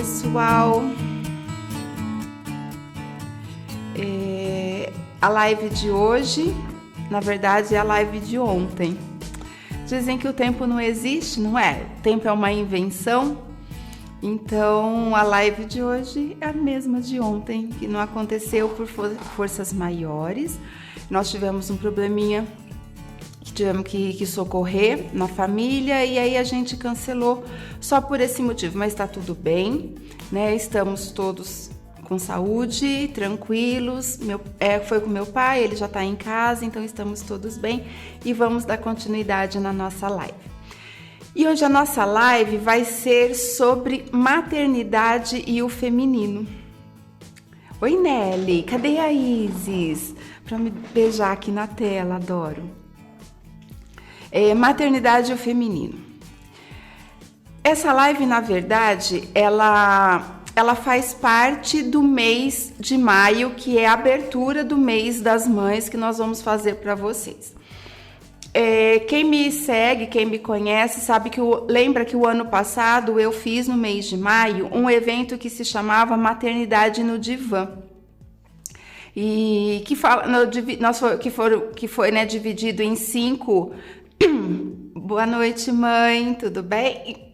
pessoal. A live de hoje, na verdade, é a live de ontem. Dizem que o tempo não existe, não é? O tempo é uma invenção. Então, a live de hoje é a mesma de ontem, que não aconteceu por forças maiores. Nós tivemos um probleminha que tivemos que socorrer na família e aí a gente cancelou só por esse motivo. Mas tá tudo bem, né? Estamos todos com saúde, tranquilos. Foi com meu pai, ele já tá em casa, então estamos todos bem e vamos dar continuidade na nossa live. E hoje a nossa live vai ser sobre maternidade e o feminino. Oi, Nelly, cadê a Isis? Pra me beijar aqui na tela, adoro. Maternidade e o feminino. Essa live, na verdade, ela faz parte do mês de maio, que é a abertura do mês das mães que nós vamos fazer para vocês. Quem me segue, quem me conhece, sabe que lembra que o ano passado eu fiz no mês de maio um evento que se chamava Maternidade no Divã. E que foi né, dividido em 5. Boa noite, mãe, tudo bem?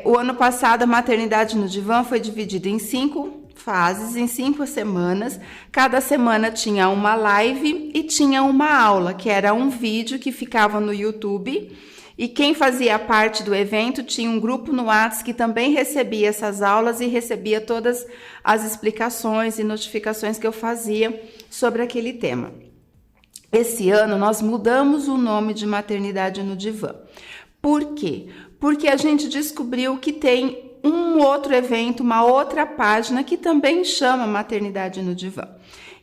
O ano passado a Maternidade no Divã foi dividida em 5 fases, em 5 semanas. Cada semana tinha uma live e tinha uma aula, que era um vídeo que ficava no YouTube. E quem fazia parte do evento tinha um grupo no WhatsApp que também recebia essas aulas e recebia todas as explicações e notificações que eu fazia sobre aquele tema. Esse ano nós mudamos o nome de Maternidade no Divã. Por quê? Porque a gente descobriu que tem um outro evento, uma outra página que também chama Maternidade no Divã.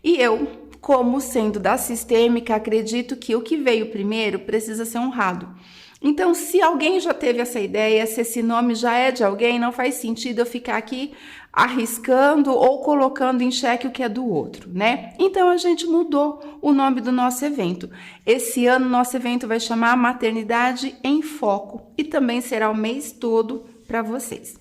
E eu, como sendo da sistêmica, acredito que o que veio primeiro precisa ser honrado. Então, se alguém já teve essa ideia, se esse nome já é de alguém, não faz sentido eu ficar aqui arriscando ou colocando em xeque o que é do outro, né? Então, a gente mudou o nome do nosso evento. Esse ano, nosso evento vai chamar Maternidade em Foco e também será o mês todo para vocês.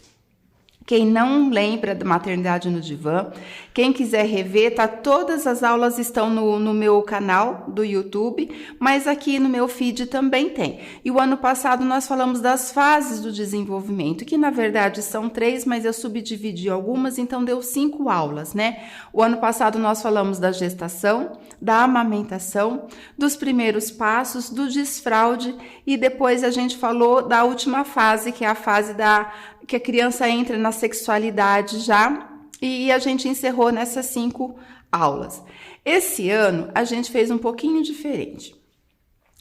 Quem não lembra da Maternidade no Divã, quem quiser rever, todas as aulas estão no meu canal do YouTube, mas aqui no meu feed também tem. E o ano passado nós falamos das fases do desenvolvimento, que na verdade são 3, mas eu subdividi algumas, então deu 5 aulas, né? O ano passado nós falamos da gestação, da amamentação, dos primeiros passos, do desfraude e depois a gente falou da última fase, que é a fase que a criança entra na sexualidade já, e a gente encerrou nessas 5 aulas. Esse ano a gente fez um pouquinho diferente.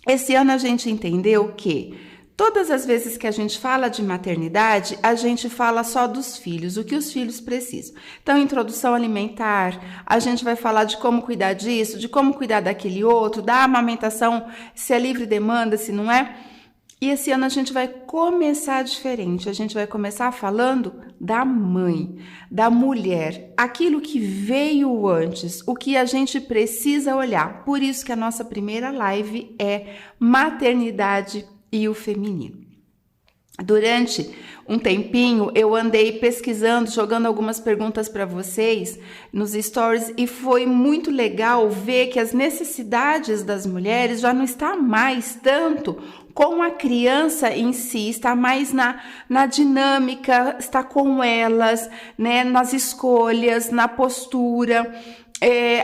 Esse ano a gente entendeu que todas as vezes que a gente fala de maternidade, a gente fala só dos filhos, o que os filhos precisam. Então, introdução alimentar, a gente vai falar de como cuidar disso, de como cuidar daquele outro, da amamentação, se é livre demanda, se não é. E esse ano a gente vai começar diferente, a gente vai começar falando da mãe, da mulher, aquilo que veio antes, o que a gente precisa olhar. Por isso que a nossa primeira live é Maternidade e o Feminino. Durante um tempinho eu andei pesquisando, jogando algumas perguntas para vocês nos stories e foi muito legal ver que as necessidades das mulheres já não está mais tanto com a criança em si, está mais na dinâmica, está com elas, né, nas escolhas, na postura.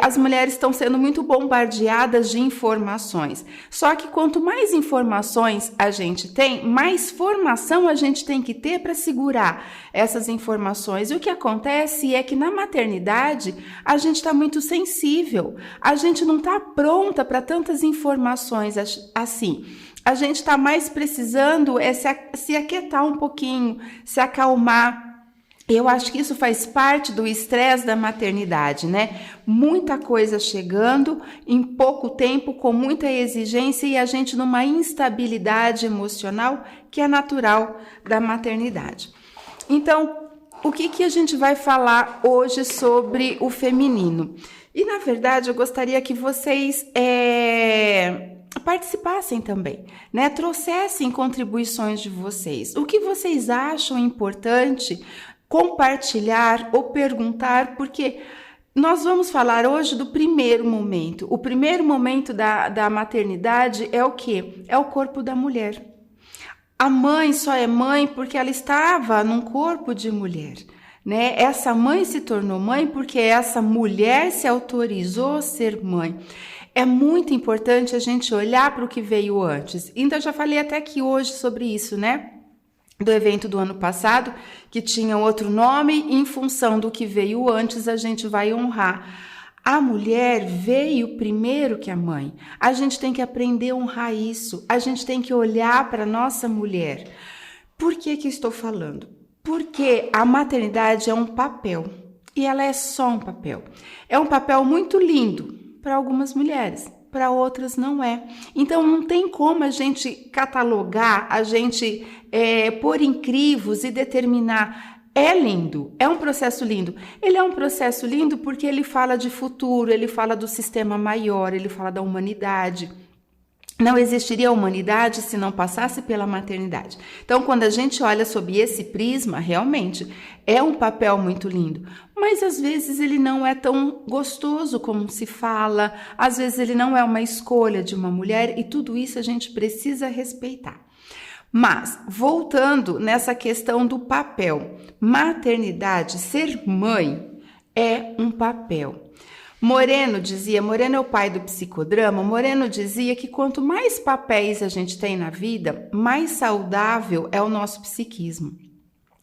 As mulheres estão sendo muito bombardeadas de informações. Só que quanto mais informações a gente tem, mais formação a gente tem que ter para segurar essas informações. E o que acontece é que na maternidade a gente está muito sensível. A gente não está pronta para tantas informações assim. A gente está mais precisando se aquietar um pouquinho, se acalmar. Eu acho que isso faz parte do estresse da maternidade, né? Muita coisa chegando em pouco tempo, com muita exigência e a gente numa instabilidade emocional que é natural da maternidade. Então, o que a gente vai falar hoje sobre o feminino? E, na verdade, eu gostaria que vocês participassem também, né? Trouxessem contribuições de vocês. O que vocês acham importante compartilhar ou perguntar, porque nós vamos falar hoje do primeiro momento. O primeiro momento da maternidade é o quê? É o corpo da mulher. A mãe só é mãe porque ela estava num corpo de mulher, né? Essa mãe se tornou mãe porque essa mulher se autorizou a ser mãe. É muito importante a gente olhar para o que veio antes. Então, eu já falei até aqui hoje sobre isso, né? Do evento do ano passado, que tinha outro nome, e em função do que veio antes, a gente vai honrar. A mulher veio primeiro que a mãe. A gente tem que aprender a honrar isso. A gente tem que olhar para a nossa mulher. Por que que eu estou falando? Porque a maternidade é um papel. E ela é só um papel. É um papel muito lindo para algumas mulheres. Para outras não é. Então, não tem como a gente catalogar, a gente pôr em crivos e determinar. É lindo, é um processo lindo. Ele é um processo lindo porque ele fala de futuro, ele fala do sistema maior, ele fala da humanidade. Não existiria humanidade se não passasse pela maternidade. Então, quando a gente olha sob esse prisma, realmente é um papel muito lindo. Mas às vezes ele não é tão gostoso como se fala, às vezes ele não é uma escolha de uma mulher e tudo isso a gente precisa respeitar. Mas, voltando nessa questão do papel, maternidade, ser mãe é um papel. Moreno é o pai do psicodrama, Moreno dizia que quanto mais papéis a gente tem na vida, mais saudável é o nosso psiquismo.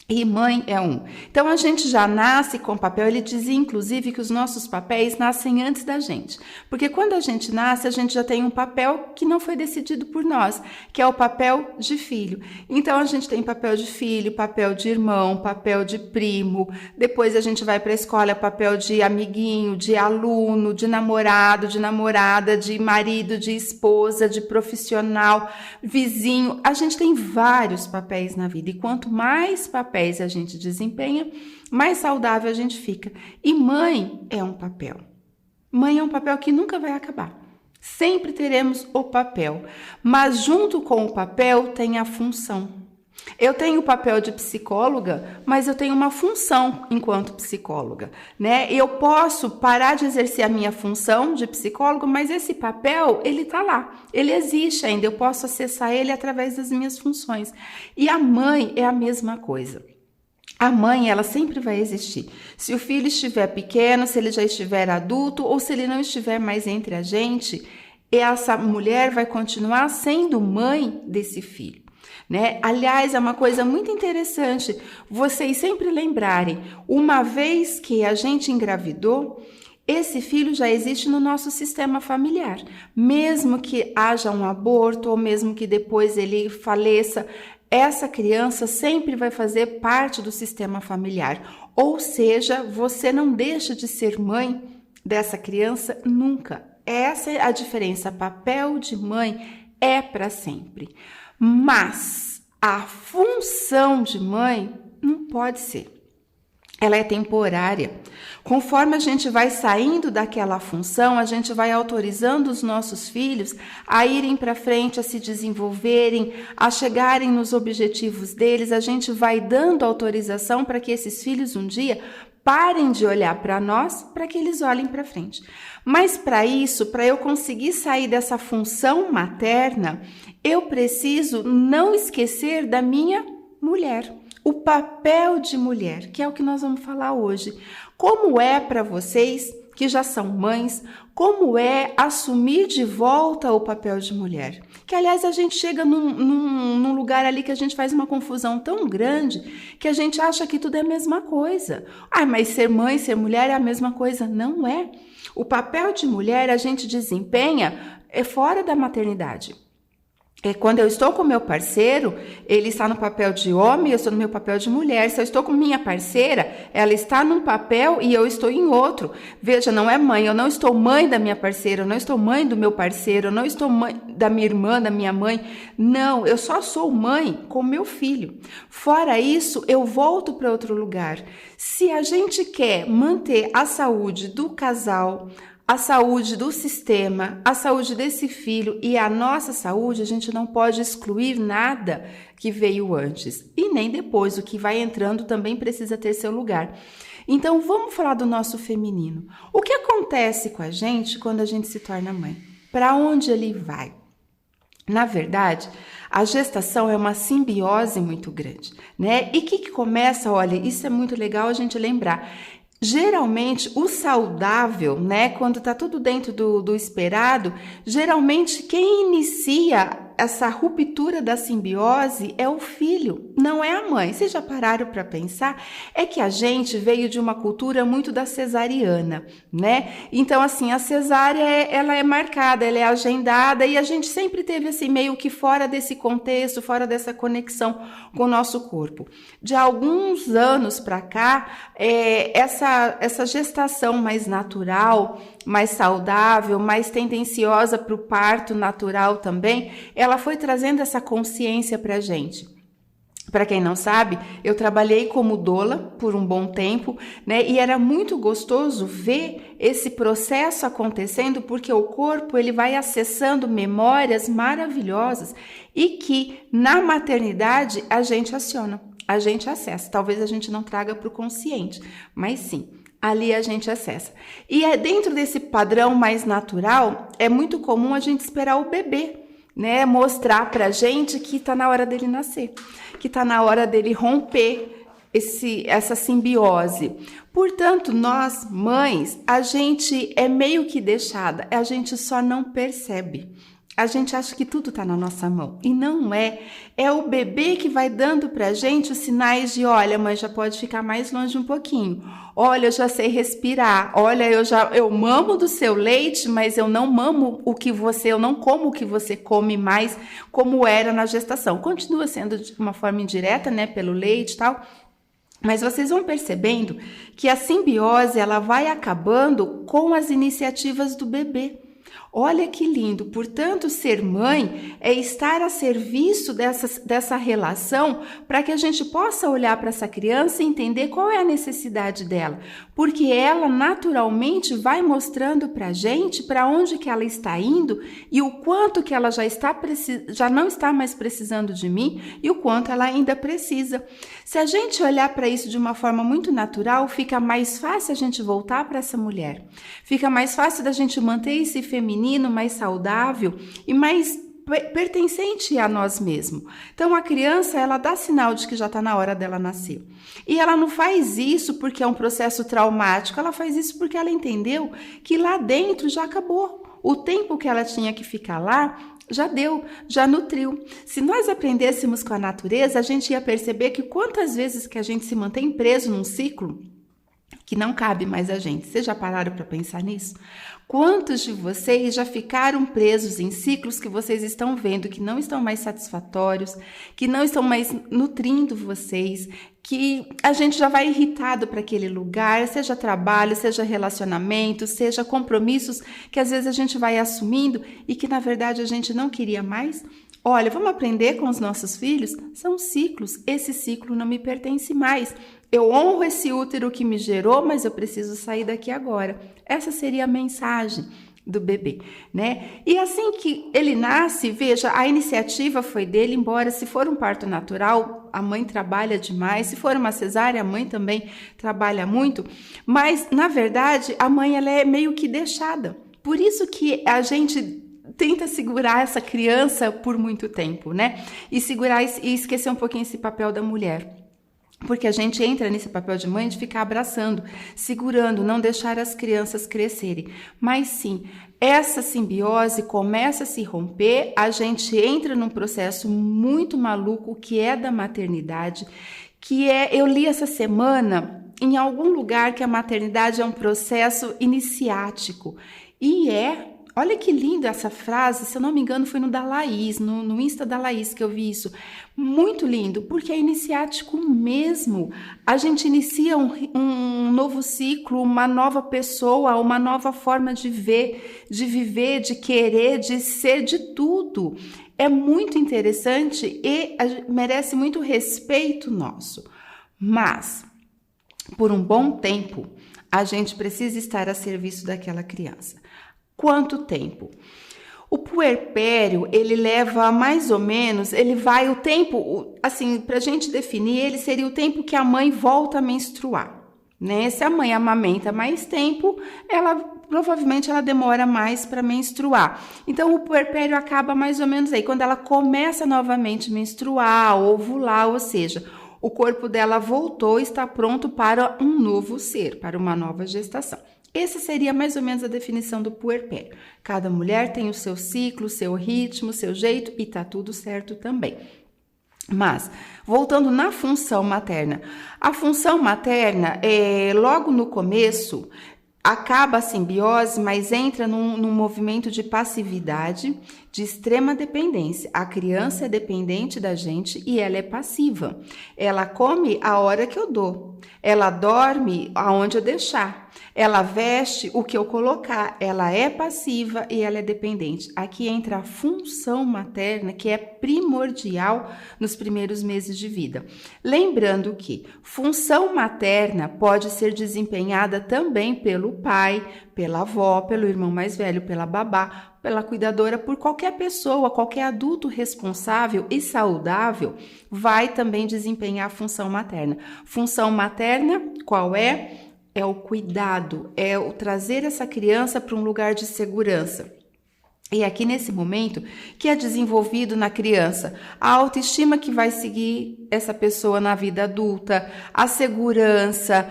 E mãe é um. Então, a gente já nasce com papel. Ele dizia, inclusive, que os nossos papéis nascem antes da gente. Porque quando a gente nasce, a gente já tem um papel que não foi decidido por nós, que é o papel de filho. Então, a gente tem papel de filho, papel de irmão, papel de primo. Depois, a gente vai para a escola, papel de amiguinho, de aluno, de namorado, de namorada, de marido, de esposa, de profissional, vizinho. A gente tem vários papéis na vida. E quanto mais papéis a gente desempenha, mais saudável a gente fica. E mãe é um papel. Mãe é um papel que nunca vai acabar. Sempre teremos o papel, mas junto com o papel tem a função. Eu tenho o papel de psicóloga, mas eu tenho uma função enquanto psicóloga, né? Eu posso parar de exercer a minha função de psicólogo, mas esse papel, ele tá lá, ele existe ainda, eu posso acessar ele através das minhas funções. E a mãe é a mesma coisa. A mãe, ela sempre vai existir. Se o filho estiver pequeno, se ele já estiver adulto ou se ele não estiver mais entre a gente, essa mulher vai continuar sendo mãe desse filho, né? Aliás, é uma coisa muito interessante vocês sempre lembrarem, uma vez que a gente engravidou, esse filho já existe no nosso sistema familiar. Mesmo que haja um aborto ou mesmo que depois ele faleça, essa criança sempre vai fazer parte do sistema familiar. Ou seja, você não deixa de ser mãe dessa criança nunca. Essa é a diferença. Papel de mãe é para sempre. Mas a função de mãe não pode ser. Ela é temporária. Conforme a gente vai saindo daquela função, a gente vai autorizando os nossos filhos a irem para frente, a se desenvolverem, a chegarem nos objetivos deles. A gente vai dando autorização para que esses filhos um dia parem de olhar para nós, para que eles olhem para frente. Mas para isso, para eu conseguir sair dessa função materna, eu preciso não esquecer da minha mulher. O papel de mulher, que é o que nós vamos falar hoje. Como é para vocês que já são mães, como é assumir de volta o papel de mulher? Que, aliás, a gente chega num lugar ali que a gente faz uma confusão tão grande que a gente acha que tudo é a mesma coisa. Ah, mas ser mãe, ser mulher é a mesma coisa. Não é. O papel de mulher a gente desempenha fora da maternidade. Quando eu estou com meu parceiro, ele está no papel de homem, eu estou no meu papel de mulher. Se eu estou com minha parceira, ela está num papel e eu estou em outro. Veja, não é mãe, eu não estou mãe da minha parceira, eu não estou mãe do meu parceiro, eu não estou mãe da minha irmã, da minha mãe. Não, eu só sou mãe com meu filho. Fora isso, eu volto para outro lugar. Se a gente quer manter a saúde do casal, a saúde do sistema, a saúde desse filho e a nossa saúde, a gente não pode excluir nada que veio antes. E nem depois, o que vai entrando também precisa ter seu lugar. Então, vamos falar do nosso feminino. O que acontece com a gente quando a gente se torna mãe? Para onde ele vai? Na verdade, a gestação é uma simbiose muito grande, né? E que começa, olha, isso é muito legal a gente lembrar. Geralmente, o saudável, né, quando tá tudo dentro do esperado, geralmente quem inicia essa ruptura da simbiose é o filho, não é a mãe. Vocês já pararam para pensar? É que a gente veio de uma cultura muito da cesariana, né? Então, assim, a cesárea, ela é marcada, ela é agendada e a gente sempre teve, assim, meio que fora desse contexto, fora dessa conexão com o nosso corpo. De alguns anos para cá, essa gestação mais natural, mais saudável, mais tendenciosa para o parto natural também, ela foi trazendo essa consciência para a gente. Para quem não sabe, eu trabalhei como doula por um bom tempo, né? E era muito gostoso ver esse processo acontecendo, porque o corpo ele vai acessando memórias maravilhosas e que na maternidade a gente aciona, a gente acessa. Talvez a gente não traga para o consciente, mas sim. Ali a gente acessa. E dentro desse padrão mais natural, é muito comum a gente esperar o bebê, né? Mostrar pra gente que tá na hora dele nascer, que tá na hora dele romper essa simbiose. Portanto, nós, mães, a gente é meio que deixada, a gente só não percebe. A gente acha que tudo está na nossa mão e não é. É o bebê que vai dando pra gente os sinais de, olha, mãe, já pode ficar mais longe um pouquinho. Olha, eu já sei respirar. Olha, eu mamo do seu leite, mas eu não mamo eu não como o que você come mais, como era na gestação. Continua sendo de uma forma indireta, né, pelo leite e tal. Mas vocês vão percebendo que a simbiose, ela vai acabando com as iniciativas do bebê. Olha que lindo, portanto, ser mãe é estar a serviço dessa relação para que a gente possa olhar para essa criança e entender qual é a necessidade dela, porque ela naturalmente vai mostrando para a gente para onde que ela está indo e o quanto que ela já não está mais precisando de mim e o quanto ela ainda precisa. Se a gente olhar para isso de uma forma muito natural, fica mais fácil a gente voltar para essa mulher, fica mais fácil da gente manter esse feminino mais saudável e mais pertencente a nós mesmos. Então, a criança, ela dá sinal de que já está na hora dela nascer. E ela não faz isso porque é um processo traumático, ela faz isso porque ela entendeu que lá dentro já acabou. O tempo que ela tinha que ficar lá já deu, já nutriu. Se nós aprendêssemos com a natureza, a gente ia perceber que quantas vezes que a gente se mantém preso num ciclo que não cabe mais a gente. Vocês já pararam para pensar nisso? Quantos de vocês já ficaram presos em ciclos que vocês estão vendo que não estão mais satisfatórios, que não estão mais nutrindo vocês, que a gente já vai irritado para aquele lugar, seja trabalho, seja relacionamento, seja compromissos que às vezes a gente vai assumindo e que na verdade a gente não queria mais? Olha, vamos aprender com os nossos filhos? São ciclos, esse ciclo não me pertence mais. Eu honro esse útero que me gerou, mas eu preciso sair daqui agora. Essa seria a mensagem do bebê, né? E assim que ele nasce, veja, a iniciativa foi dele, embora se for um parto natural, a mãe trabalha demais, se for uma cesárea, a mãe também trabalha muito, mas na verdade a mãe ela é meio que deixada. Por isso que a gente tenta segurar essa criança por muito tempo, né? E segurar e esquecer um pouquinho esse papel da mulher. Porque a gente entra nesse papel de mãe de ficar abraçando, segurando, não deixar as crianças crescerem. Mas sim, essa simbiose começa a se romper, a gente entra num processo muito maluco que é da maternidade, eu li essa semana em algum lugar que a maternidade é um processo iniciático. E olha que linda essa frase, se eu não me engano foi no da Laís, no Insta da Laís que eu vi isso. Muito lindo, porque é iniciático mesmo. A gente inicia um novo ciclo, uma nova pessoa, uma nova forma de ver, de viver, de querer, de ser, de tudo. É muito interessante e merece muito respeito nosso. Mas, por um bom tempo, a gente precisa estar a serviço daquela criança. Quanto tempo? O puerpério, ele leva mais ou menos, ele vai o tempo, assim, para a gente definir, ele seria o tempo que a mãe volta a menstruar, né? Se a mãe amamenta mais tempo, provavelmente ela demora mais para menstruar. Então, o puerpério acaba mais ou menos aí, quando ela começa novamente a menstruar, ovular, ou seja, o corpo dela voltou, está pronto para um novo ser, para uma nova gestação. Essa seria mais ou menos a definição do puerpério. Cada mulher tem o seu ciclo, o seu ritmo, o seu jeito e tá tudo certo também. Mas, voltando na função materna, a função materna, logo no começo, acaba a simbiose, mas entra num movimento de passividade, de extrema dependência. A criança é dependente da gente e ela é passiva. Ela come a hora que eu dou. Ela dorme aonde eu deixar. Ela veste o que eu colocar. Ela é passiva e ela é dependente. Aqui entra a função materna, que é primordial nos primeiros meses de vida. Lembrando que função materna pode ser desempenhada também pelo pai, pela avó, pelo irmão mais velho, pela babá, pela cuidadora, por qualquer pessoa, qualquer adulto responsável e saudável vai também desempenhar a função materna. Função materna, qual é? É o cuidado, é o trazer essa criança para um lugar de segurança. E aqui nesse momento que é desenvolvido na criança a autoestima que vai seguir essa pessoa na vida adulta, a segurança,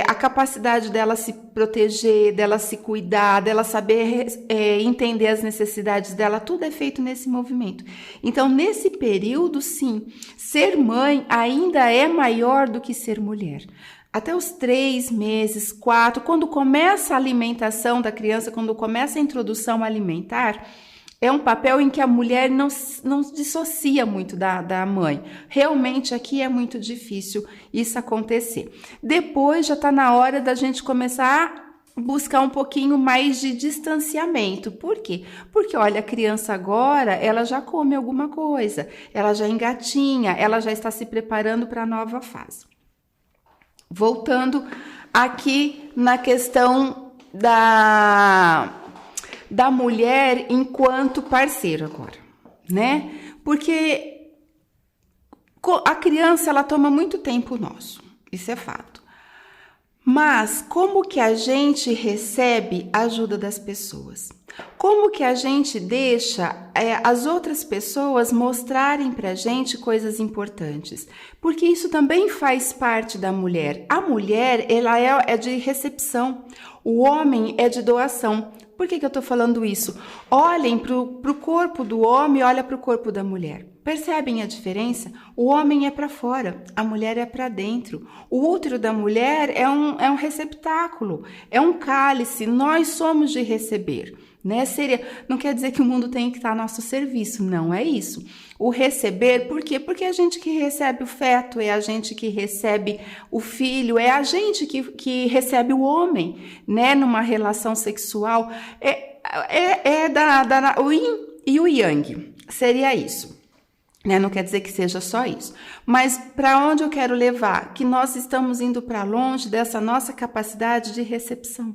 a capacidade dela se proteger, dela se cuidar, dela saber entender as necessidades dela, tudo é feito nesse movimento. Então, nesse período, sim, ser mãe ainda é maior do que ser mulher. Até os 3 meses, 4, quando começa a alimentação da criança, quando começa a introdução alimentar, é um papel em que a mulher não dissocia muito da mãe. Realmente aqui é muito difícil isso acontecer. Depois já está na hora da gente começar a buscar um pouquinho mais de distanciamento. Por quê? Porque, olha, a criança agora, ela já come alguma coisa, ela já engatinha, ela já está se preparando para a nova fase. Voltando aqui na questão da mulher enquanto parceiro agora, né? Porque a criança, ela toma muito tempo nosso, isso é fato. Mas como que a gente recebe a ajuda das pessoas? Como que a gente deixa as outras pessoas mostrarem pra gente coisas importantes? Porque isso também faz parte da mulher. A mulher, ela é de recepção, o homem é de doação. Por que eu tô falando isso? Olhem pro corpo do homem, olha pro corpo da mulher. Percebem a diferença? O homem é para fora, a mulher é para dentro. O útero da mulher é um receptáculo, é um cálice, nós somos de receber. Né? Não quer dizer que o mundo tem que estar a nosso serviço, não é isso. O receber, por quê? Porque é a gente que recebe o feto, é a gente que recebe o filho, é a gente que recebe o homem, né? Numa relação sexual. O yin e o yang, seria isso. Né? Não quer dizer que seja só isso. Mas para onde eu quero levar? Que nós estamos indo para longe dessa nossa capacidade de recepção.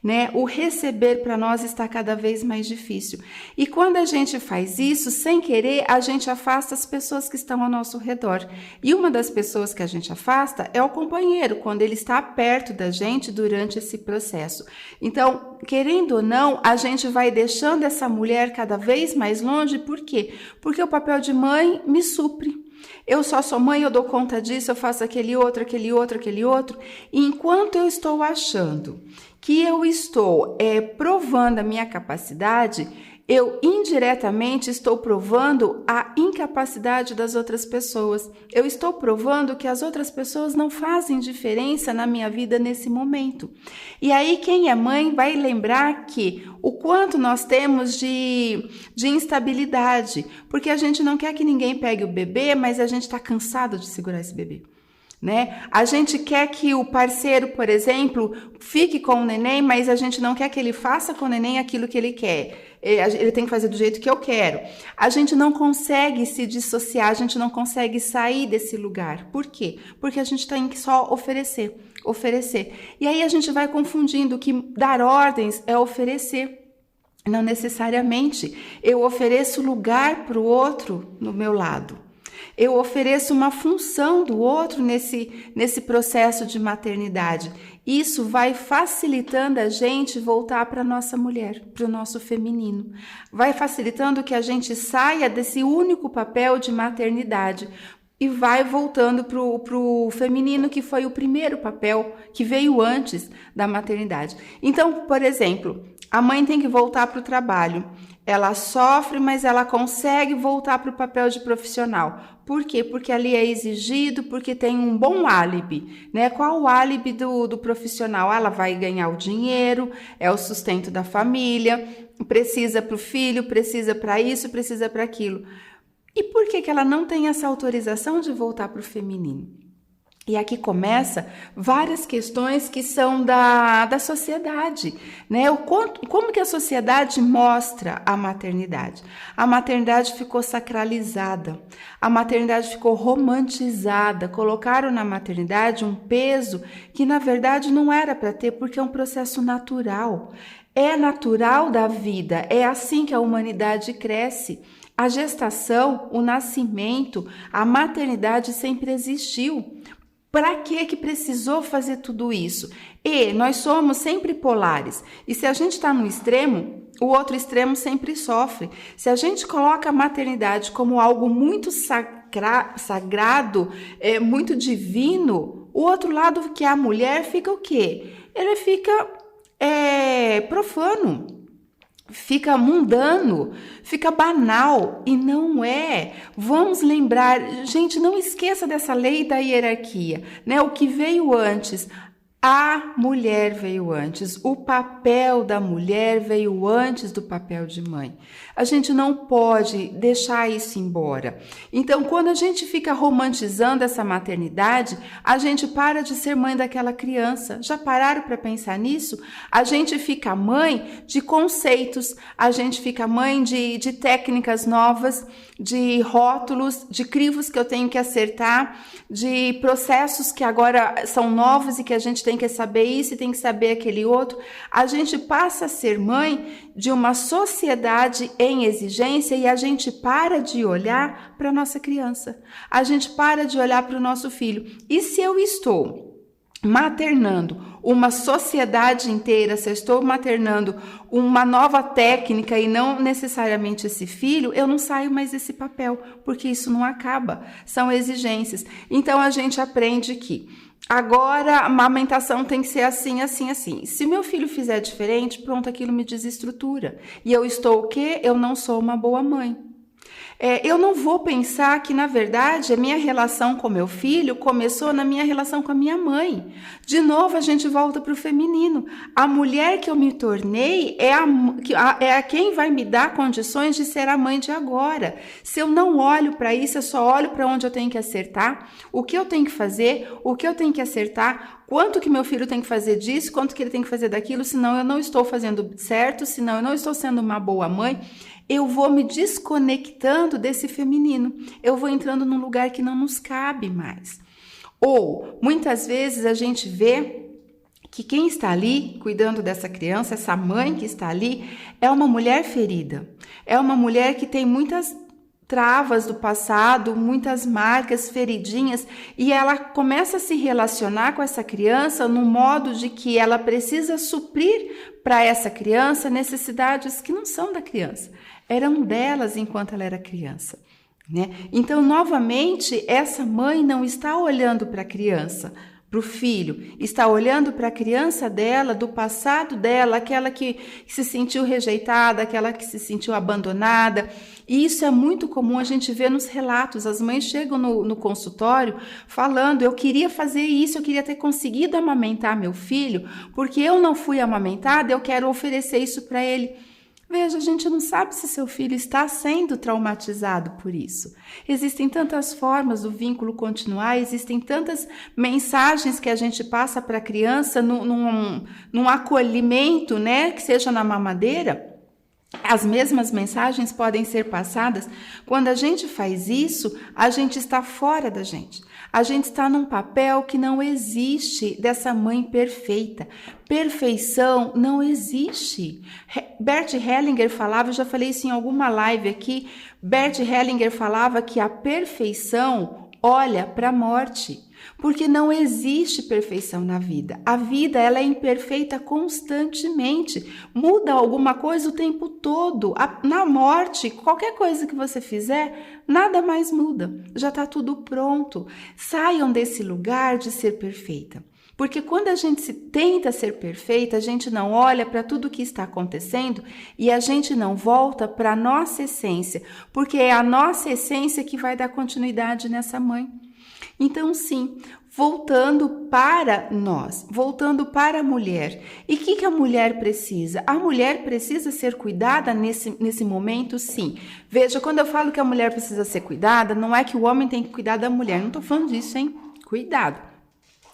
Né? O receber para nós está cada vez mais difícil. E quando a gente faz isso, sem querer, a gente afasta as pessoas que estão ao nosso redor. E uma das pessoas que a gente afasta é o companheiro, quando ele está perto da gente durante esse processo. Então, querendo ou não, a gente vai deixando essa mulher cada vez mais longe. Por quê? Porque o papel de mãe me supre. Eu só sou mãe, eu dou conta disso, eu faço aquele outro. E enquanto eu estou achando que eu estou provando a minha capacidade, eu indiretamente estou provando a incapacidade das outras pessoas. Eu estou provando que as outras pessoas não fazem diferença na minha vida nesse momento. E aí quem é mãe vai lembrar que o quanto nós temos de instabilidade, porque a gente não quer que ninguém pegue o bebê, mas a gente está cansado de segurar esse bebê. né? A gente quer que o parceiro, por exemplo, fique com o neném, mas a gente não quer que ele faça com o neném aquilo que ele quer. Ele tem que fazer do jeito que eu quero. A gente não consegue se dissociar, a gente não consegue sair desse lugar. Por quê? Porque a gente tem que só oferecer. E aí a gente vai confundindo que dar ordens é oferecer. Não necessariamente. Eu ofereço lugar para o outro no meu lado. Eu ofereço uma função do outro nesse processo de maternidade. Isso vai facilitando a gente voltar para a nossa mulher, para o nosso feminino. Vai facilitando que a gente saia desse único papel de maternidade e vai voltando para o feminino, que foi o primeiro papel que veio antes da maternidade. Então, por exemplo, a mãe tem que voltar para o trabalho. Ela sofre, mas ela consegue voltar para o papel de profissional. Por quê? Porque ali é exigido, porque tem um bom álibi, né? Qual o álibi do profissional? Ela vai ganhar o dinheiro, é o sustento da família, precisa para o filho, precisa para isso, precisa para aquilo. E por que ela não tem essa autorização de voltar para o feminino? E aqui começa várias questões que são da sociedade, né? Como que a sociedade mostra a maternidade? A maternidade ficou sacralizada, a maternidade ficou romantizada, colocaram na maternidade um peso que na verdade não era para ter, porque é um processo natural. É natural da vida, é assim que a humanidade cresce. A gestação, o nascimento, a maternidade sempre existiu. Para que precisou fazer tudo isso? E nós somos sempre polares. E se a gente está no extremo, o outro extremo sempre sofre. Se a gente coloca a maternidade como algo muito sagrado, muito divino, o outro lado, que é a mulher, fica o quê? Ele fica profano. Fica mundano, fica banal, e não é. Vamos lembrar, gente, não esqueça dessa lei da hierarquia, né? O que veio antes? A mulher veio antes, o papel da mulher veio antes do papel de mãe. A gente não pode deixar isso embora. Então, quando a gente fica romantizando essa maternidade, a gente para de ser mãe daquela criança. Já pararam para pensar nisso? A gente fica mãe de conceitos, a gente fica mãe de técnicas novas, de rótulos, de crivos que eu tenho que acertar, de processos que agora são novos e que a gente tem que saber isso e tem que saber aquele outro. A gente passa a ser mãe de uma sociedade em exigência e a gente para de olhar para a nossa criança. A gente para de olhar para o nosso filho. E se eu estou maternando uma sociedade inteira, se eu estou maternando uma nova técnica e não necessariamente esse filho, eu não saio mais desse papel, porque isso não acaba, são exigências. Então a gente aprende que agora a amamentação tem que ser assim, assim, assim. Se meu filho fizer diferente, pronto, aquilo me desestrutura. E eu estou o quê? Eu não sou uma boa mãe. Eu não vou pensar que, na verdade, a minha relação com meu filho começou na minha relação com a minha mãe. De novo, a gente volta para o feminino. A mulher que eu me tornei é quem vai me dar condições de ser a mãe de agora. Se eu não olho para isso, eu só olho para onde eu tenho que acertar, o que eu tenho que fazer, o que eu tenho que acertar, quanto que meu filho tem que fazer disso, quanto que ele tem que fazer daquilo, senão eu não estou fazendo certo, senão eu não estou sendo uma boa mãe. Eu vou me desconectando desse feminino, eu vou entrando num lugar que não nos cabe mais. Ou, muitas vezes a gente vê que quem está ali cuidando dessa criança, essa mãe que está ali, é uma mulher ferida, é uma mulher que tem muitas travas do passado, muitas marcas, feridinhas, e ela começa a se relacionar com essa criança no modo de que ela precisa suprir para essa criança necessidades que não são da criança, eram delas enquanto ela era criança, né? Então, novamente, essa mãe não está olhando para a criança, para o filho, está olhando para a criança dela, do passado dela, aquela que se sentiu rejeitada, aquela que se sentiu abandonada. E isso é muito comum a gente ver nos relatos. As mães chegam no consultório falando: eu queria fazer isso, eu queria ter conseguido amamentar meu filho, porque eu não fui amamentada, eu quero oferecer isso para ele. Veja, a gente não sabe se seu filho está sendo traumatizado por isso. Existem tantas formas do vínculo continuar, existem tantas mensagens que a gente passa para a criança num acolhimento, né, que seja na mamadeira. As mesmas mensagens podem ser passadas. Quando a gente faz isso, a gente está fora da gente. A gente está num papel que não existe dessa mãe perfeita. Perfeição não existe. Bert Hellinger falava, eu já falei isso em alguma live aqui, Bert Hellinger falava que a perfeição olha para a morte. Porque não existe perfeição na vida. A vida, ela é imperfeita constantemente. Muda alguma coisa o tempo todo. Na morte, qualquer coisa que você fizer, nada mais muda. Já está tudo pronto. Saiam desse lugar de ser perfeita. Porque quando a gente tenta ser perfeita, a gente não olha para tudo que está acontecendo e a gente não volta para a nossa essência. Porque é a nossa essência que vai dar continuidade nessa mãe. Então, sim, voltando para nós, voltando para a mulher. E o que a mulher precisa? A mulher precisa ser cuidada nesse momento, sim. Veja, quando eu falo que a mulher precisa ser cuidada, não é que o homem tem que cuidar da mulher. Não estou falando disso, hein? Cuidado.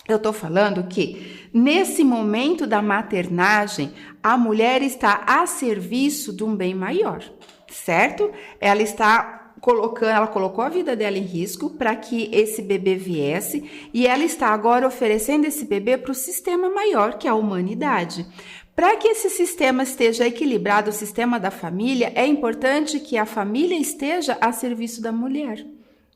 Eu estou falando que, nesse momento da maternagem, a mulher está a serviço de um bem maior, certo? Ela colocou a vida dela em risco para que esse bebê viesse e ela está agora oferecendo esse bebê para o sistema maior, que é a humanidade. Para que esse sistema esteja equilibrado, o sistema da família, é importante que a família esteja a serviço da mulher.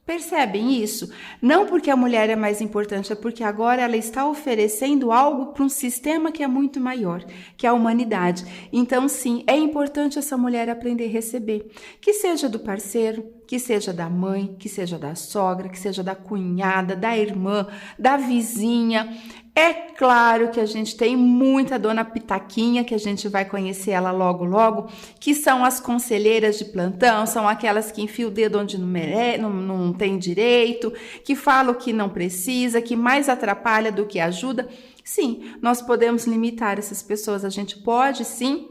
Percebem isso? Não porque a mulher é mais importante, é porque agora ela está oferecendo algo para um sistema que é muito maior, que é a humanidade. Então, sim, é importante essa mulher aprender a receber, que seja do parceiro, que seja da mãe, que seja da sogra, que seja da cunhada, da irmã, da vizinha. É claro que a gente tem muita dona Pitaquinha, que a gente vai conhecer ela logo, logo, que são as conselheiras de plantão, são aquelas que enfiam o dedo onde não tem direito, que falam que não precisa, que mais atrapalha do que ajuda. Sim, nós podemos limitar essas pessoas, a gente pode sim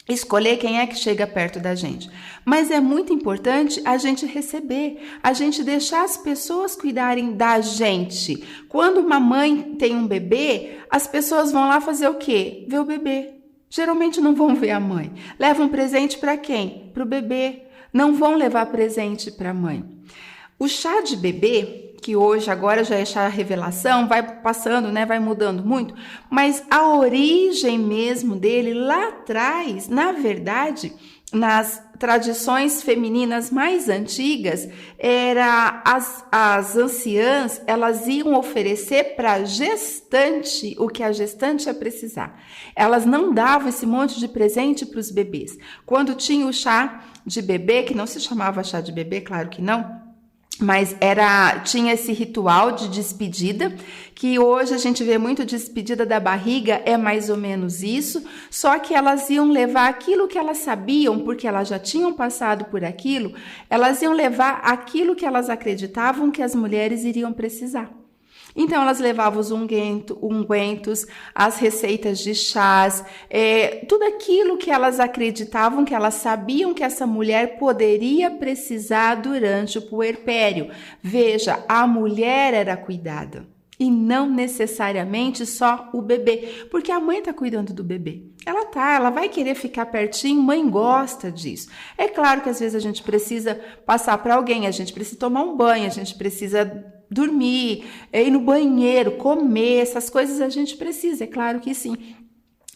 escolher quem é que chega perto da gente. Mas é muito importante a gente receber, a gente deixar as pessoas cuidarem da gente. Quando uma mãe tem um bebê, as pessoas vão lá fazer o quê? Ver o bebê. Geralmente não vão ver a mãe. Levam presente para quem? Para o bebê. Não vão levar presente para a mãe. O chá de bebê, que hoje agora já é chá revelação, vai passando, né, vai mudando muito, mas a origem mesmo dele lá atrás, na verdade, nas tradições femininas mais antigas, era as anciãs, elas iam oferecer para a gestante o que a gestante ia precisar. Elas não davam esse monte de presente para os bebês. Quando tinha o chá de bebê, que não se chamava chá de bebê, claro que não, mas tinha esse ritual de despedida, que hoje a gente vê muito despedida da barriga, é mais ou menos isso, só que elas iam levar aquilo que elas sabiam, porque elas já tinham passado por aquilo, elas iam levar aquilo que elas acreditavam que as mulheres iriam precisar. Então, elas levavam os ungüentos, as receitas de chás, tudo aquilo que elas acreditavam, que elas sabiam que essa mulher poderia precisar durante o puerpério. Veja, a mulher era cuidada e não necessariamente só o bebê, porque a mãe está cuidando do bebê. Ela vai querer ficar pertinho, mãe gosta disso. É claro que às vezes a gente precisa passar para alguém, a gente precisa tomar um banho, a gente precisa dormir, ir no banheiro, comer, essas coisas a gente precisa, é claro que sim,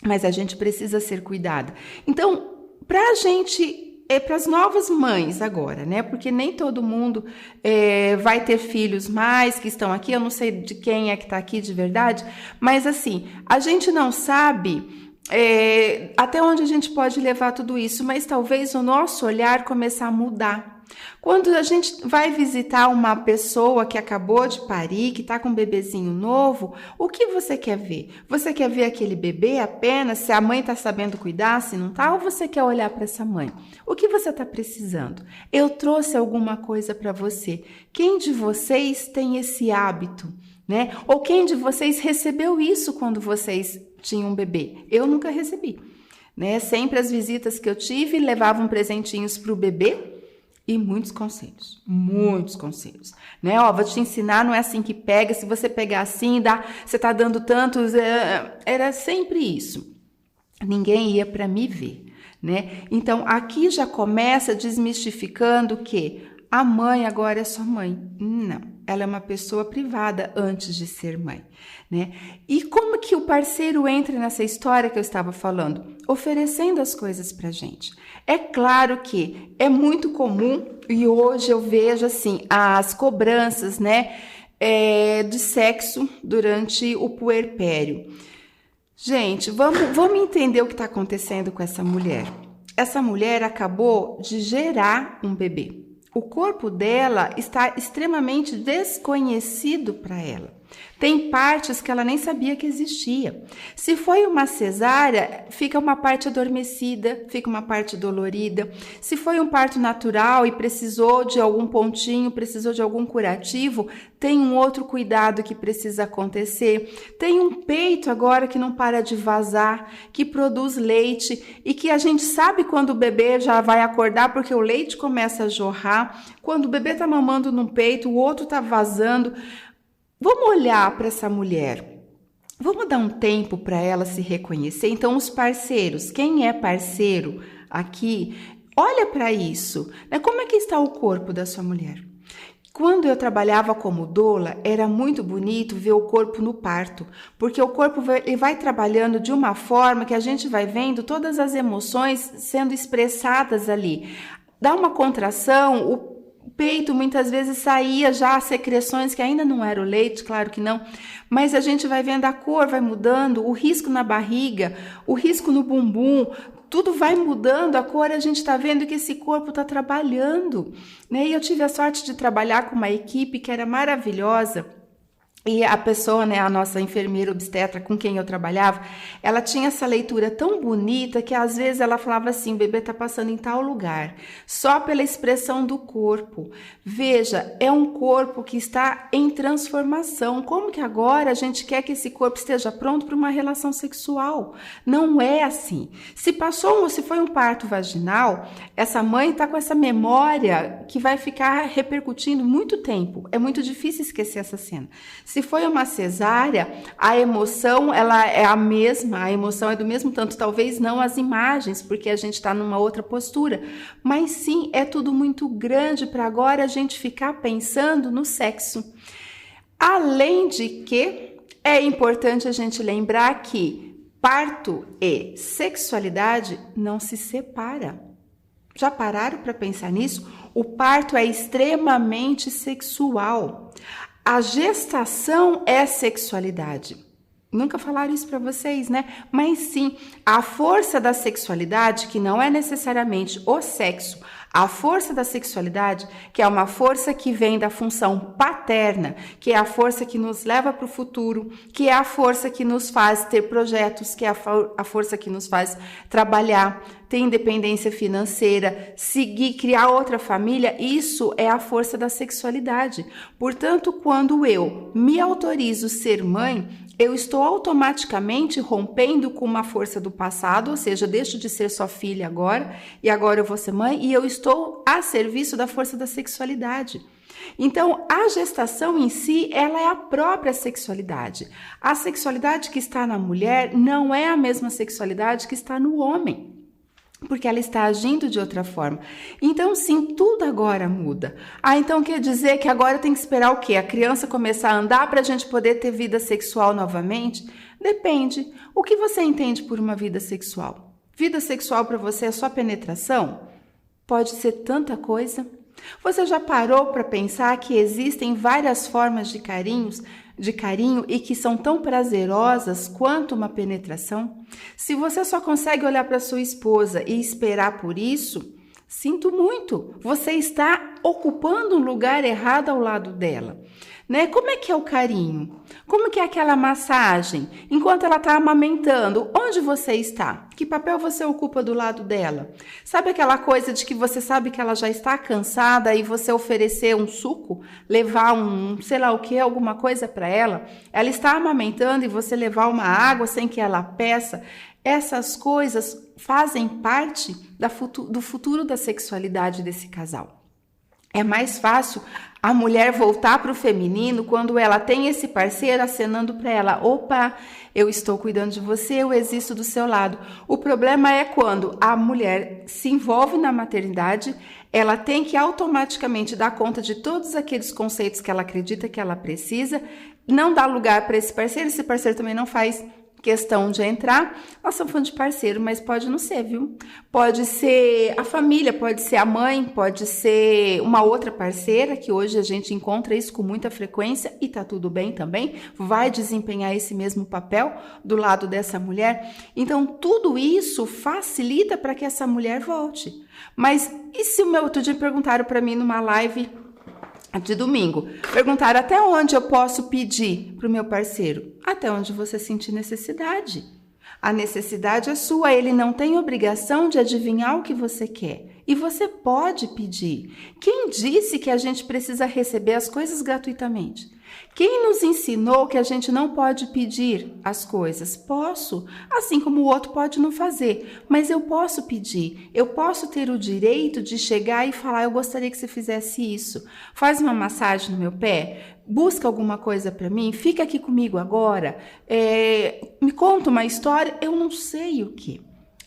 mas a gente precisa ser cuidada. Então, para a gente, para as novas mães agora, né? Porque nem todo mundo vai ter filhos mais que estão aqui, eu não sei de quem é que está aqui de verdade, mas assim, a gente não sabe até onde a gente pode levar tudo isso, mas talvez o nosso olhar começar a mudar. Quando a gente vai visitar uma pessoa que acabou de parir, que está com um bebezinho novo, o que você quer ver? Você quer ver aquele bebê apenas, se a mãe está sabendo cuidar, se não está, ou você quer olhar para essa mãe? O que você está precisando? Eu trouxe alguma coisa para você. Quem de vocês tem esse hábito, né? Ou quem de vocês recebeu isso quando vocês tinham um bebê? Eu nunca recebi. né? Sempre as visitas que eu tive levavam presentinhos para o bebê e muitos conselhos, né? Ó, vou te ensinar, não é assim que pega, se você pegar assim, você tá dando tantos, era sempre isso. Ninguém ia para me ver, né? Então, aqui já começa desmistificando que a mãe agora é só mãe. Não, ela é uma pessoa privada antes de ser mãe, né? E como que o parceiro entra nessa história que eu estava falando? Oferecendo as coisas pra gente. É claro que é muito comum, e hoje eu vejo assim, as cobranças, né, de sexo durante o puerpério. Gente, vamos entender o que está acontecendo com essa mulher. Essa mulher acabou de gerar um bebê. O corpo dela está extremamente desconhecido para ela. Tem partes que ela nem sabia que existia. Se foi uma cesárea, fica uma parte adormecida, fica uma parte dolorida. Se foi um parto natural e precisou de algum pontinho, precisou de algum curativo, tem um outro cuidado que precisa acontecer. Tem um peito agora que não para de vazar, que produz leite e que a gente sabe quando o bebê já vai acordar porque o leite começa a jorrar. Quando o bebê está mamando no peito, o outro está vazando. Vamos olhar para essa mulher, vamos dar um tempo para ela se reconhecer. Então, os parceiros, quem é parceiro aqui, olha para isso, né? Como é que está o corpo da sua mulher? Quando eu trabalhava como doula, era muito bonito ver o corpo no parto, porque o corpo vai trabalhando de uma forma que a gente vai vendo todas as emoções sendo expressadas ali. Dá uma contração, o peito muitas vezes saía já secreções que ainda não era o leite, claro que não, mas a gente vai vendo a cor, vai mudando, o risco na barriga, o risco no bumbum, tudo vai mudando a cor, a gente está vendo que esse corpo está trabalhando, né? E eu tive a sorte de trabalhar com uma equipe que era maravilhosa. E a pessoa, né, a nossa enfermeira obstetra com quem eu trabalhava, ela tinha essa leitura tão bonita que às vezes ela falava assim, o bebê está passando em tal lugar, só pela expressão do corpo. Veja, é um corpo que está em transformação. Como que agora a gente quer que esse corpo esteja pronto para uma relação sexual? Não é assim. Se foi um parto vaginal, essa mãe está com essa memória que vai ficar repercutindo muito tempo. É muito difícil esquecer essa cena. Se foi uma cesárea, a emoção ela é a mesma, a emoção é do mesmo tanto, talvez não as imagens, porque a gente está numa outra postura, mas sim, é tudo muito grande para agora a gente ficar pensando no sexo. Além de que é importante a gente lembrar que parto e sexualidade não se separam. Já pararam para pensar nisso? O parto é extremamente sexual. A gestação é sexualidade. Nunca falaram isso para vocês, né? Mas sim, a força da sexualidade, que não é necessariamente o sexo, a força da sexualidade, que é uma força que vem da função paterna, que é a força que nos leva para o futuro, que é a força que nos faz ter projetos, que é a força que nos faz trabalhar, ter independência financeira, seguir, criar outra família, isso é a força da sexualidade. Portanto, quando eu me autorizo ser mãe, eu estou automaticamente rompendo com uma força do passado, ou seja, deixo de ser só filha agora, e agora eu vou ser mãe, e eu estou a serviço da força da sexualidade. Então, a gestação em si, ela é a própria sexualidade. A sexualidade que está na mulher não é a mesma sexualidade que está no homem, porque ela está agindo de outra forma. Então, sim, tudo agora muda. Então quer dizer que agora tem que esperar o quê? A criança começar a andar para a gente poder ter vida sexual novamente? Depende. O que você entende por uma vida sexual? Vida sexual para você é só penetração? Pode ser tanta coisa. Você já parou para pensar que existem várias formas de carinho e que são tão prazerosas quanto uma penetração? Se você só consegue olhar para sua esposa e esperar por isso, sinto muito, você está ocupando um lugar errado ao lado dela. Né? Como é que é o carinho? Como que é aquela massagem? Enquanto ela está amamentando, onde você está? Que papel você ocupa do lado dela? Sabe aquela coisa de que você sabe que ela já está cansada e você oferecer um suco? Levar sei lá o que, alguma coisa para ela? Ela está amamentando e você levar uma água sem que ela peça? Essas coisas fazem parte do futuro da sexualidade desse casal. É mais fácil a mulher voltar para o feminino quando ela tem esse parceiro acenando para ela: opa, eu estou cuidando de você, eu existo do seu lado. O problema é quando a mulher se envolve na maternidade, ela tem que automaticamente dar conta de todos aqueles conceitos que ela acredita que ela precisa, não dá lugar para esse parceiro também não faz questão de entrar. Nós estamos falando de parceiro, mas pode não ser, viu? Pode ser a família, pode ser a mãe, pode ser uma outra parceira, que hoje a gente encontra isso com muita frequência e tá tudo bem também, vai desempenhar esse mesmo papel do lado dessa mulher. Então, tudo isso facilita para que essa mulher volte. Mas e se outro dia perguntaram para mim numa live de domingo, perguntaram até onde eu posso pedir para o meu parceiro? Até onde você sentir necessidade. A necessidade é sua, ele não tem obrigação de adivinhar o que você quer. E você pode pedir. Quem disse que a gente precisa receber as coisas gratuitamente? Quem nos ensinou que a gente não pode pedir as coisas? Posso, assim como o outro pode não fazer, mas eu posso pedir. Eu posso ter o direito de chegar e falar: eu gostaria que você fizesse isso. Faz uma massagem no meu pé, busca alguma coisa para mim, fica aqui comigo agora, me conta uma história, eu não sei o que.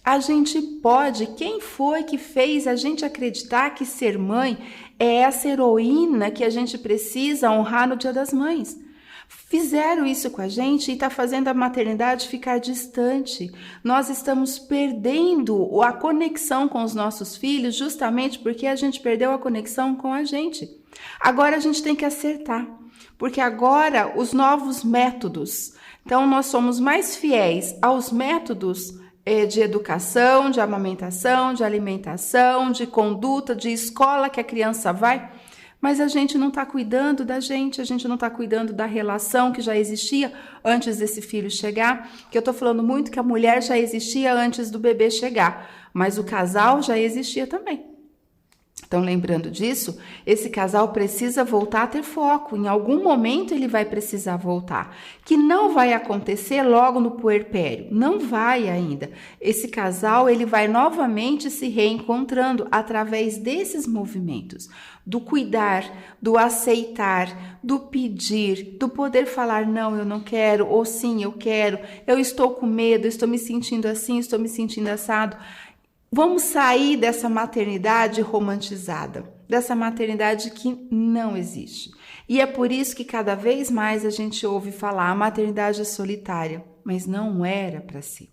A gente pode, quem foi que fez a gente acreditar que ser mãe é essa heroína que a gente precisa honrar no Dia das Mães? Fizeram isso com a gente e está fazendo a maternidade ficar distante. Nós estamos perdendo a conexão com os nossos filhos justamente porque a gente perdeu a conexão com a gente. Agora a gente tem que acertar, porque agora os novos métodos, então nós somos mais fiéis aos métodos de educação, de amamentação, de alimentação, de conduta, de escola que a criança vai, mas a gente não está cuidando da gente, a gente não está cuidando da relação que já existia antes desse filho chegar, que eu estou falando muito que a mulher já existia antes do bebê chegar, mas o casal já existia também. Então, lembrando disso, esse casal precisa voltar a ter foco. Em algum momento ele vai precisar voltar, que não vai acontecer logo no puerpério, não vai ainda. Esse casal ele vai novamente se reencontrando através desses movimentos, do cuidar, do aceitar, do pedir, do poder falar não, eu não quero, ou sim, eu quero, eu estou com medo, estou me sentindo assim, estou me sentindo assado. Vamos sair dessa maternidade romantizada, dessa maternidade que não existe. E é por isso que cada vez mais a gente ouve falar: a maternidade é solitária, mas não era para si.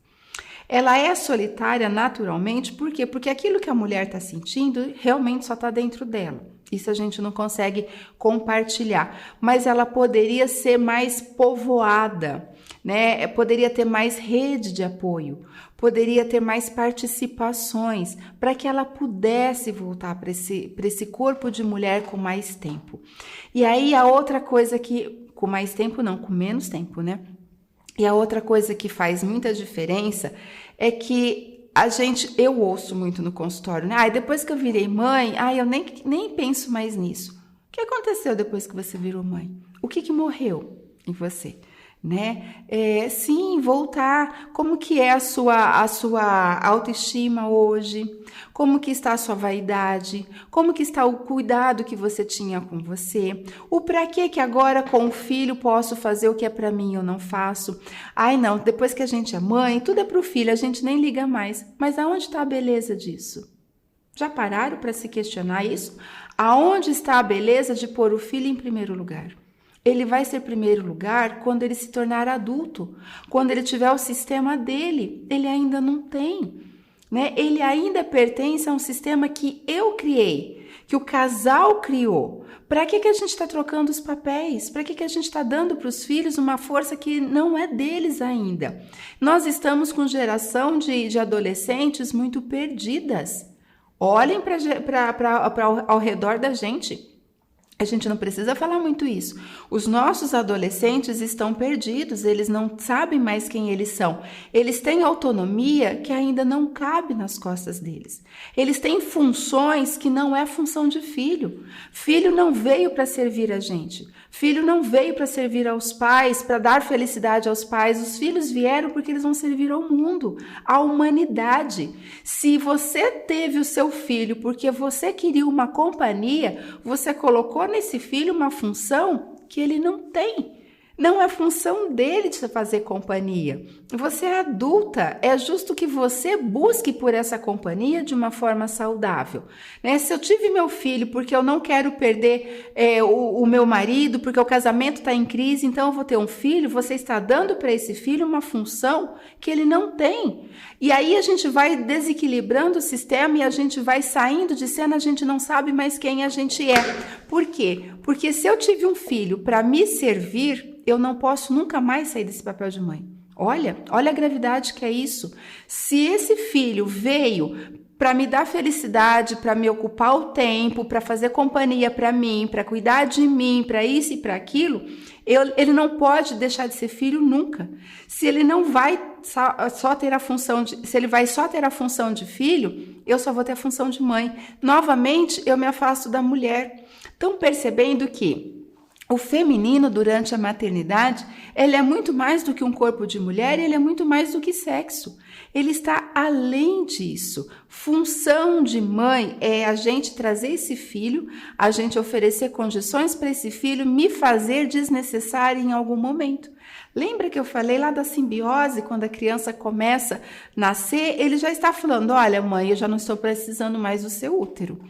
Ela é solitária naturalmente, por quê? Porque aquilo que a mulher está sentindo realmente só está dentro dela. Isso a gente não consegue compartilhar, mas ela poderia ser mais povoada, né? Poderia ter mais rede de apoio, poderia ter mais participações para que ela pudesse voltar para esse corpo de mulher com mais tempo. E aí a outra coisa que, com mais tempo não, com menos tempo, né? E a outra coisa que faz muita diferença é que eu ouço muito no consultório, né? Depois que eu virei mãe, eu nem penso mais nisso. O que aconteceu depois que você virou mãe? O que morreu em você? Né? Sim, voltar. Como que é a sua autoestima hoje? Como que está a sua vaidade? Como que está o cuidado que você tinha com você? O pra que agora com o filho posso fazer o que é pra mim eu não faço? Não, depois que a gente é mãe, tudo é pro filho, a gente nem liga mais. Mas aonde está a beleza disso? Já pararam para se questionar isso? Aonde está a beleza de pôr o filho em primeiro lugar? Ele vai ser primeiro lugar quando ele se tornar adulto, quando ele tiver o sistema dele. Ele ainda não tem, né? Ele ainda pertence a um sistema que eu criei, que o casal criou. Para que a gente está trocando os papéis? Para que a gente está dando para os filhos uma força que não é deles ainda? Nós estamos com geração de adolescentes muito perdidas. Olhem para ao redor da gente. A gente não precisa falar muito isso. Os nossos adolescentes estão perdidos, eles não sabem mais quem eles são. Eles têm autonomia que ainda não cabe nas costas deles. Eles têm funções que não é função de filho. Filho não veio para servir a gente. Filho não veio para servir aos pais, para dar felicidade aos pais. Os filhos vieram porque eles vão servir ao mundo, à humanidade. Se você teve o seu filho porque você queria uma companhia, você colocou nesse filho uma função que ele não tem. Não é função dele de fazer companhia. Você é adulta, é justo que você busque por essa companhia de uma forma saudável. Né? Se eu tive meu filho porque eu não quero perder o meu marido, porque o casamento está em crise, então eu vou ter um filho, você está dando para esse filho uma função que ele não tem. E aí a gente vai desequilibrando o sistema e a gente vai saindo de cena, a gente não sabe mais quem a gente é. Por quê? Porque se eu tive um filho para me servir, eu não posso nunca mais sair desse papel de mãe. Olha a gravidade que é isso. Se esse filho veio para me dar felicidade, para me ocupar o tempo, para fazer companhia para mim, para cuidar de mim, para isso e para aquilo, ele não pode deixar de ser filho nunca. Se ele não vai só ter a função se ele vai só ter a função de filho, eu só vou ter a função de mãe. Novamente, eu me afasto da mulher. Estão percebendo que o feminino, durante a maternidade, ele é muito mais do que um corpo de mulher, ele é muito mais do que sexo. Ele está além disso. Função de mãe é a gente trazer esse filho, a gente oferecer condições para esse filho me fazer desnecessário em algum momento. Lembra que eu falei lá da simbiose, quando a criança começa a nascer, ele já está falando, olha mãe, eu já não estou precisando mais do seu útero.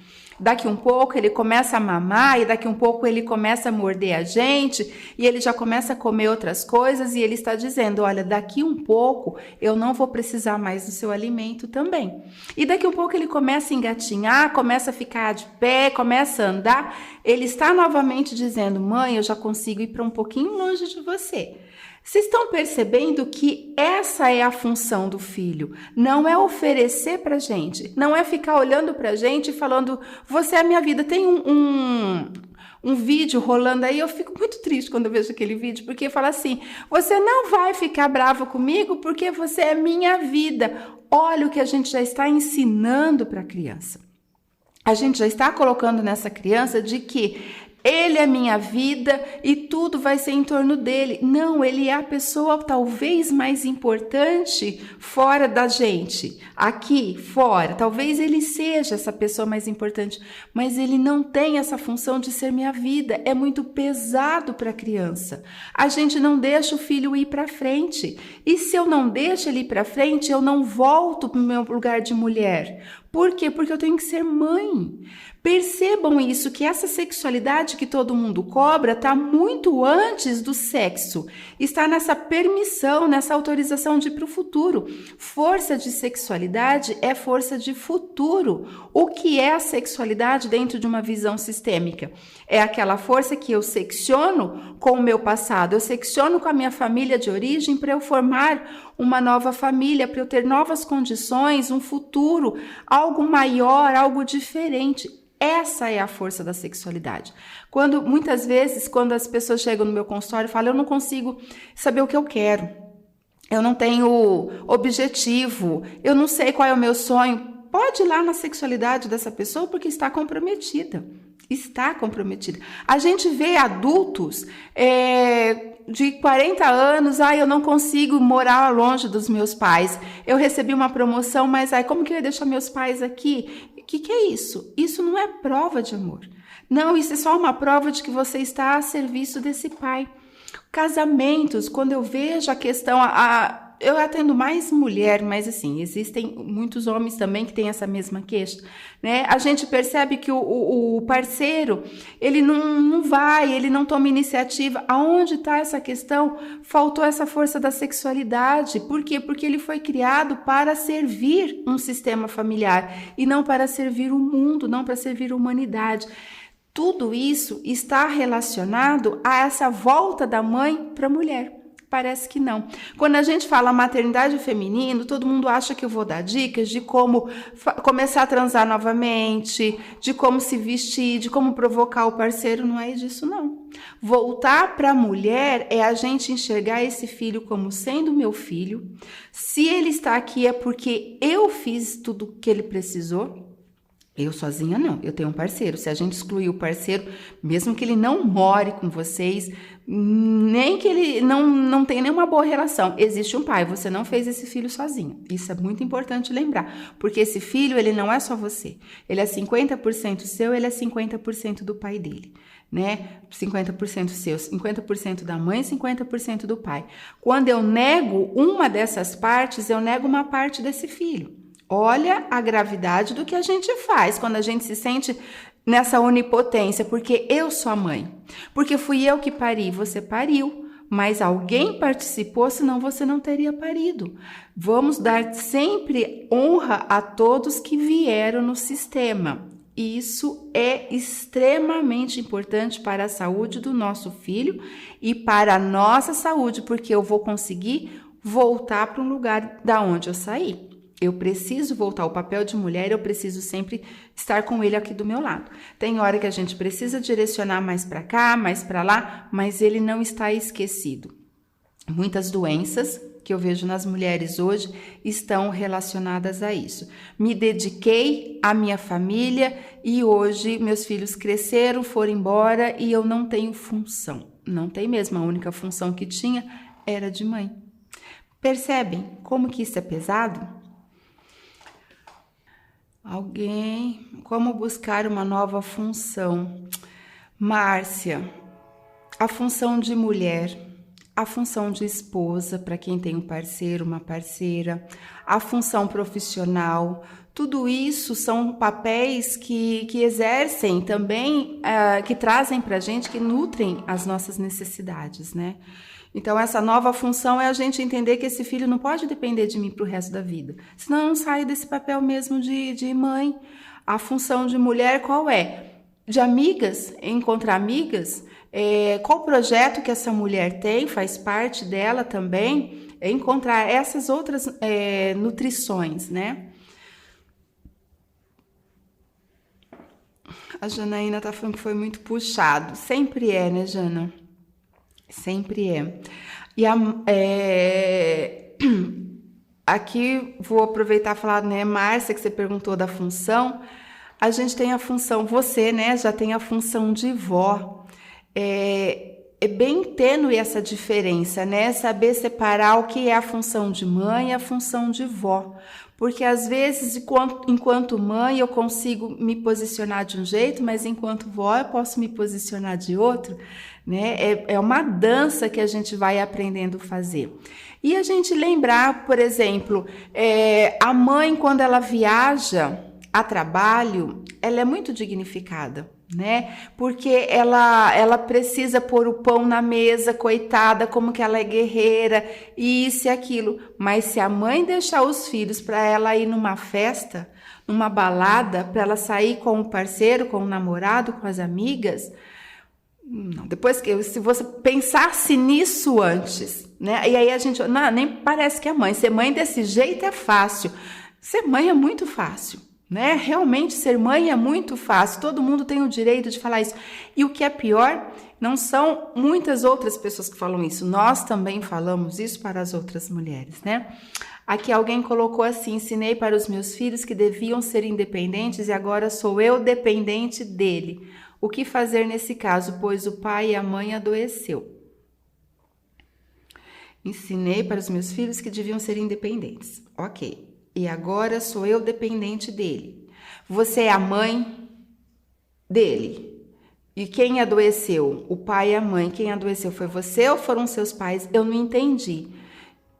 Daqui um pouco ele começa a mamar e daqui um pouco ele começa a morder a gente e ele já começa a comer outras coisas e ele está dizendo, olha, daqui um pouco eu não vou precisar mais do seu alimento também. E daqui um pouco ele começa a engatinhar, começa a ficar de pé, começa a andar, ele está novamente dizendo, mãe, eu já consigo ir para um pouquinho longe de você. Vocês estão percebendo que essa é a função do filho, não é oferecer pra gente, não é ficar olhando pra gente e falando, você é a minha vida. Tem um vídeo rolando aí, eu fico muito triste quando eu vejo aquele vídeo, porque fala assim, você não vai ficar bravo comigo porque você é minha vida. Olha o que a gente já está ensinando para a criança. A gente já está colocando nessa criança de que ele é minha vida e tudo vai ser em torno dele. Não, ele é a pessoa talvez mais importante fora da gente. Aqui, fora. Talvez ele seja essa pessoa mais importante, mas ele não tem essa função de ser minha vida. É muito pesado para a criança. A gente não deixa o filho ir para frente. E se eu não deixo ele ir para frente, eu não volto para o meu lugar de mulher. Por quê? Porque eu tenho que ser mãe. Percebam isso, que essa sexualidade que todo mundo cobra está muito antes do sexo. Está nessa permissão, nessa autorização de ir para o futuro. Força de sexualidade é força de futuro. O que é a sexualidade dentro de uma visão sistêmica? É aquela força que eu secciono com o meu passado, eu secciono com a minha família de origem para eu formar uma nova família, para eu ter novas condições, um futuro, algo maior, algo diferente. Essa é a força da sexualidade. Muitas vezes, quando as pessoas chegam no meu consultório e falam, eu não consigo saber o que eu quero, eu não tenho objetivo, eu não sei qual é o meu sonho, pode ir lá na sexualidade dessa pessoa porque está comprometida. Está comprometida. A gente vê adultos de 40 anos, eu não consigo morar longe dos meus pais, eu recebi uma promoção, mas como que eu ia deixar meus pais aqui? O que é isso? Isso não é prova de amor. Não, isso é só uma prova de que você está a serviço desse pai. Casamentos, quando eu vejo a questão, eu atendo mais mulher, mas assim, existem muitos homens também que têm essa mesma queixa, né? A gente percebe que o parceiro, ele não vai, ele não toma iniciativa. Aonde está essa questão? Faltou essa força da sexualidade. Por quê? Porque ele foi criado para servir um sistema familiar e não para servir o mundo, não para servir a humanidade. Tudo isso está relacionado a essa volta da mãe para a mulher. Parece que não. Quando a gente fala maternidade feminino, todo mundo acha que eu vou dar dicas de como começar a transar novamente, de como se vestir, de como provocar o parceiro. Não é disso, não. Voltar para a mulher é a gente enxergar esse filho como sendo meu filho. Se ele está aqui é porque eu fiz tudo o que ele precisou. Eu sozinha não, eu tenho um parceiro. Se a gente excluir o parceiro, mesmo que ele não more com vocês, nem que ele não tenha nenhuma boa relação, existe um pai, você não fez esse filho sozinho. Isso é muito importante lembrar, porque esse filho, ele não é só você. Ele é 50% seu, ele é 50% do pai dele, né? 50% seu, 50% da mãe, 50% do pai. Quando eu nego uma dessas partes, eu nego uma parte desse filho. Olha a gravidade do que a gente faz quando a gente se sente nessa onipotência, porque eu sou a mãe, porque fui eu que pari, você pariu, mas alguém participou, senão você não teria parido. Vamos dar sempre honra a todos que vieram no sistema. Isso é extremamente importante para a saúde do nosso filho e para a nossa saúde, porque eu vou conseguir voltar para um lugar da onde eu saí. Eu preciso voltar ao papel de mulher, eu preciso sempre estar com ele aqui do meu lado. Tem hora que a gente precisa direcionar mais para cá, mais para lá, mas ele não está esquecido. Muitas doenças que eu vejo nas mulheres hoje estão relacionadas a isso. Me dediquei à minha família e hoje meus filhos cresceram, foram embora e eu não tenho função. Não tem mesmo, a única função que tinha era de mãe. Percebem como que isso é pesado? Como buscar uma nova função? Márcia, a função de mulher, a função de esposa, para quem tem um parceiro, uma parceira, a função profissional, tudo isso são papéis que exercem também, que trazem para a gente, que nutrem as nossas necessidades, né? Então, essa nova função é a gente entender que esse filho não pode depender de mim para o resto da vida. Senão, eu não saio desse papel mesmo de mãe. A função de mulher qual é? De amigas, encontrar amigas. Qual projeto que essa mulher tem, faz parte dela também. Encontrar essas outras nutrições, né? A Janaína está falando que foi muito puxado. Sempre é, né, Jana? Sempre é. E aqui vou aproveitar e falar, né, Márcia, que você perguntou da função. A gente tem a função, você, né, já tem a função de vó. É bem tênue essa diferença, né? Saber separar o que é a função de mãe e a função de vó. Porque às vezes, enquanto mãe, eu consigo me posicionar de um jeito, mas enquanto vó, eu posso me posicionar de outro, né? É uma dança que a gente vai aprendendo a fazer. E a gente lembrar, por exemplo, a mãe, quando ela viaja a trabalho, ela é muito dignificada, né? Porque ela precisa pôr o pão na mesa, coitada, como que ela é guerreira, isso e aquilo. Mas se a mãe deixar os filhos para ela ir numa festa, numa balada, para ela sair com o parceiro, com o namorado, com as amigas, não, depois que se você pensasse nisso antes, né? E aí a gente, não, nem parece que é mãe. Ser mãe desse jeito é fácil. Ser mãe é muito fácil, né? Realmente ser mãe é muito fácil. Todo mundo tem o direito de falar isso. E o que é pior, não são muitas outras pessoas que falam isso. Nós também falamos isso para as outras mulheres, né? Aqui alguém colocou assim: ensinei para os meus filhos que deviam ser independentes e agora sou eu dependente dele. O que fazer nesse caso, pois o pai e a mãe adoeceu? Ensinei para os meus filhos que deviam ser independentes. Ok. E agora sou eu dependente dele. Você é a mãe dele. E quem adoeceu? O pai e a mãe. Quem adoeceu foi você ou foram seus pais? Eu não entendi.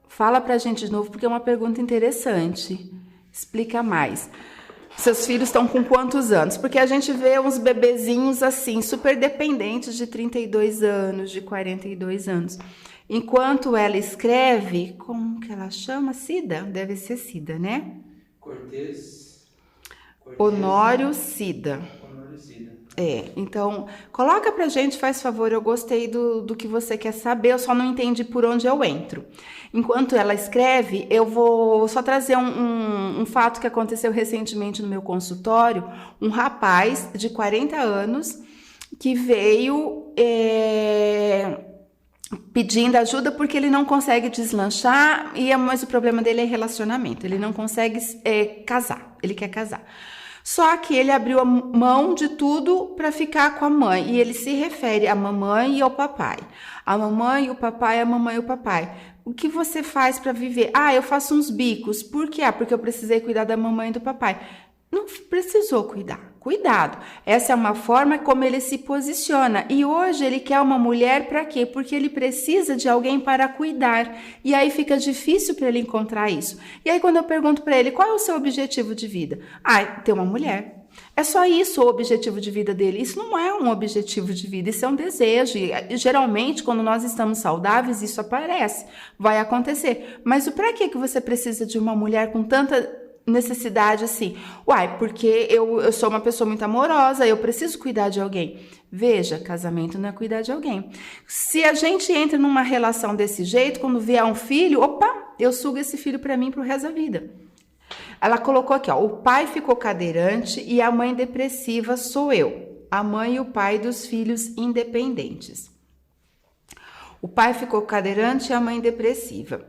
Fala pra gente de novo, porque é uma pergunta interessante. Explica mais. Seus filhos estão com quantos anos? Porque a gente vê uns bebezinhos assim, super dependentes de 32 anos, de 42 anos. Enquanto ela escreve, como que ela chama? Cida? Deve ser Cida, né? Cortês. Honório Cida. Honório Cida. Então, coloca pra gente, faz favor, eu gostei do que você quer saber, eu só não entendi por onde eu entro. Enquanto ela escreve, eu vou só trazer um fato que aconteceu recentemente no meu consultório. Um rapaz de 40 anos que veio pedindo ajuda porque ele não consegue deslanchar, mas o problema dele é relacionamento, ele não consegue casar, ele quer casar. Só que ele abriu a mão de tudo para ficar com a mãe. E ele se refere à mamãe e ao papai. A mamãe e o papai, a mamãe e o papai. O que você faz para viver? Eu faço uns bicos. Por quê? Porque eu precisei cuidar da mamãe e do papai. Não precisou cuidar. Cuidado. Essa é uma forma como ele se posiciona. E hoje ele quer uma mulher para quê? Porque ele precisa de alguém para cuidar. E aí fica difícil para ele encontrar isso. E aí quando eu pergunto para ele, qual é o seu objetivo de vida? Ter uma mulher. É só isso o objetivo de vida dele. Isso não é um objetivo de vida, isso é um desejo. E geralmente, quando nós estamos saudáveis, isso aparece, vai acontecer. Mas o para que você precisa de uma mulher com tanta necessidade assim? Porque eu sou uma pessoa muito amorosa, eu preciso cuidar de alguém. Veja, casamento não é cuidar de alguém. Se a gente entra numa relação desse jeito, quando vier um filho, eu sugo esse filho para mim pro resto da vida. Ela colocou aqui, o pai ficou cadeirante e a mãe depressiva sou eu. A mãe e o pai dos filhos independentes. O pai ficou cadeirante e a mãe depressiva.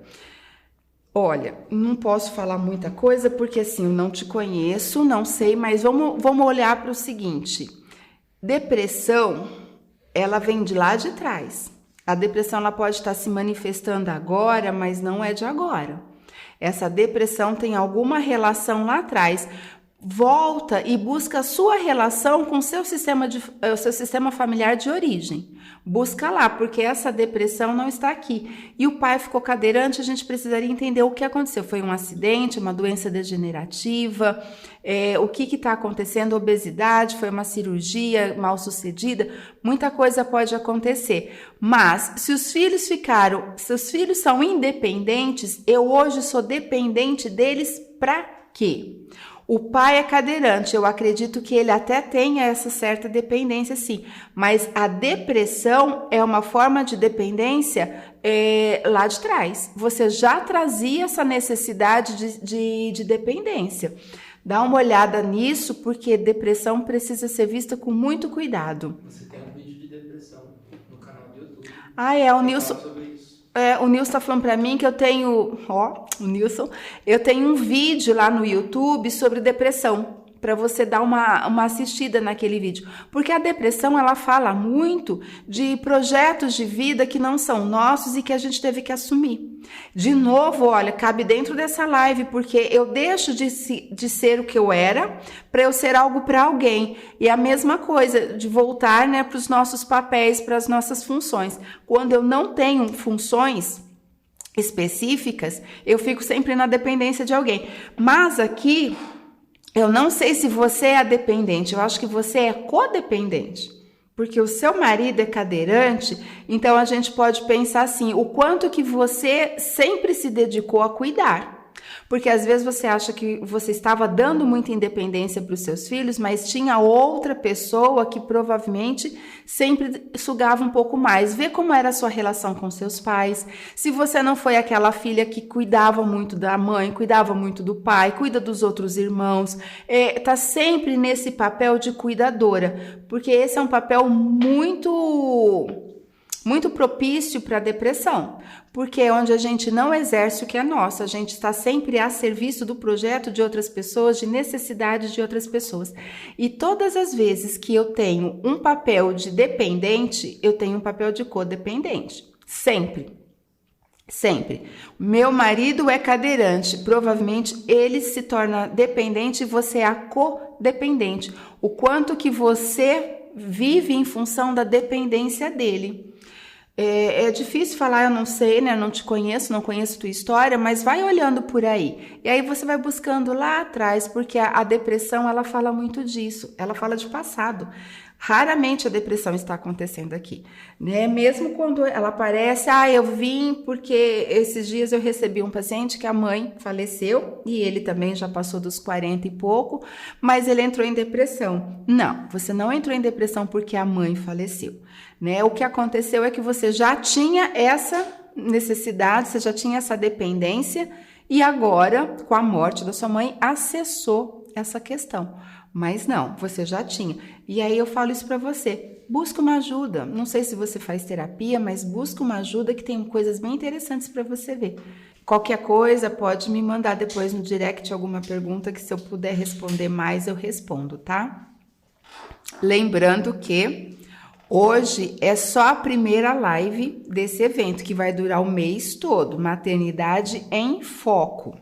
Olha, não posso falar muita coisa porque assim, eu não te conheço, não sei, mas vamos olhar para o seguinte. Depressão, ela vem de lá de trás. A depressão ela pode estar se manifestando agora, mas não é de agora. Essa depressão tem alguma relação lá atrás. Volta e busca a sua relação com o seu sistema familiar de origem. Busca lá, porque essa depressão não está aqui. E o pai ficou cadeirante, a gente precisaria entender o que aconteceu. Foi um acidente, uma doença degenerativa, o que está acontecendo, obesidade, foi uma cirurgia mal sucedida, muita coisa pode acontecer. Mas, se os filhos são independentes, eu hoje sou dependente deles para quê? O pai é cadeirante, eu acredito que ele até tenha essa certa dependência, sim. Mas a depressão é uma forma de dependência lá de trás. Você já trazia essa necessidade de dependência. Dá uma olhada nisso, porque depressão precisa ser vista com muito cuidado. Você tem um vídeo de depressão no canal do YouTube. O Nilson... o Nilson está falando para mim que eu tenho, eu tenho um vídeo lá no YouTube sobre depressão, para você dar uma assistida naquele vídeo. Porque a depressão, ela fala muito de projetos de vida que não são nossos e que a gente teve que assumir. De novo, olha, cabe dentro dessa live, porque eu deixo de ser o que eu era para eu ser algo para alguém. E a mesma coisa, de voltar, né, para os nossos papéis, para as nossas funções. Quando eu não tenho funções específicas, eu fico sempre na dependência de alguém. Mas aqui... eu não sei se você é dependente, eu acho que você é codependente, porque o seu marido é cadeirante, então a gente pode pensar assim, o quanto que você sempre se dedicou a cuidar. Porque às vezes você acha que você estava dando muita independência para os seus filhos, mas tinha outra pessoa que provavelmente sempre sugava um pouco mais. Vê como era a sua relação com seus pais. Se você não foi aquela filha que cuidava muito da mãe, cuidava muito do pai, cuida dos outros irmãos, tá sempre nesse papel de cuidadora, porque esse é um papel muito propício para a depressão, porque é onde a gente não exerce o que é nosso, a gente está sempre a serviço do projeto de outras pessoas, de necessidades de outras pessoas. E todas as vezes que eu tenho um papel de dependente, eu tenho um papel de codependente. Sempre. Sempre. Meu marido é cadeirante, provavelmente ele se torna dependente e você é a codependente. O quanto que você vive em função da dependência dele. É difícil falar, eu não sei, né? Eu não te conheço, não conheço tua história, mas vai olhando por aí. E aí você vai buscando lá atrás, porque a depressão, ela fala muito disso. Ela fala de passado. Raramente a depressão está acontecendo aqui, né? Mesmo quando ela aparece, eu vim porque esses dias eu recebi um paciente que a mãe faleceu e ele também já passou dos 40 e pouco, mas ele entrou em depressão. Não, você não entrou em depressão porque a mãe faleceu, né? O que aconteceu é que você já tinha essa necessidade, você já tinha essa dependência e agora, com a morte da sua mãe, acessou essa questão. Mas não, você já tinha. E aí eu falo isso para você. Busca uma ajuda. Não sei se você faz terapia, mas busca uma ajuda que tem coisas bem interessantes para você ver. Qualquer coisa, pode me mandar depois no direct alguma pergunta que se eu puder responder mais, eu respondo, tá? Lembrando que hoje é só a primeira live desse evento, que vai durar o mês todo. Maternidade em Foco.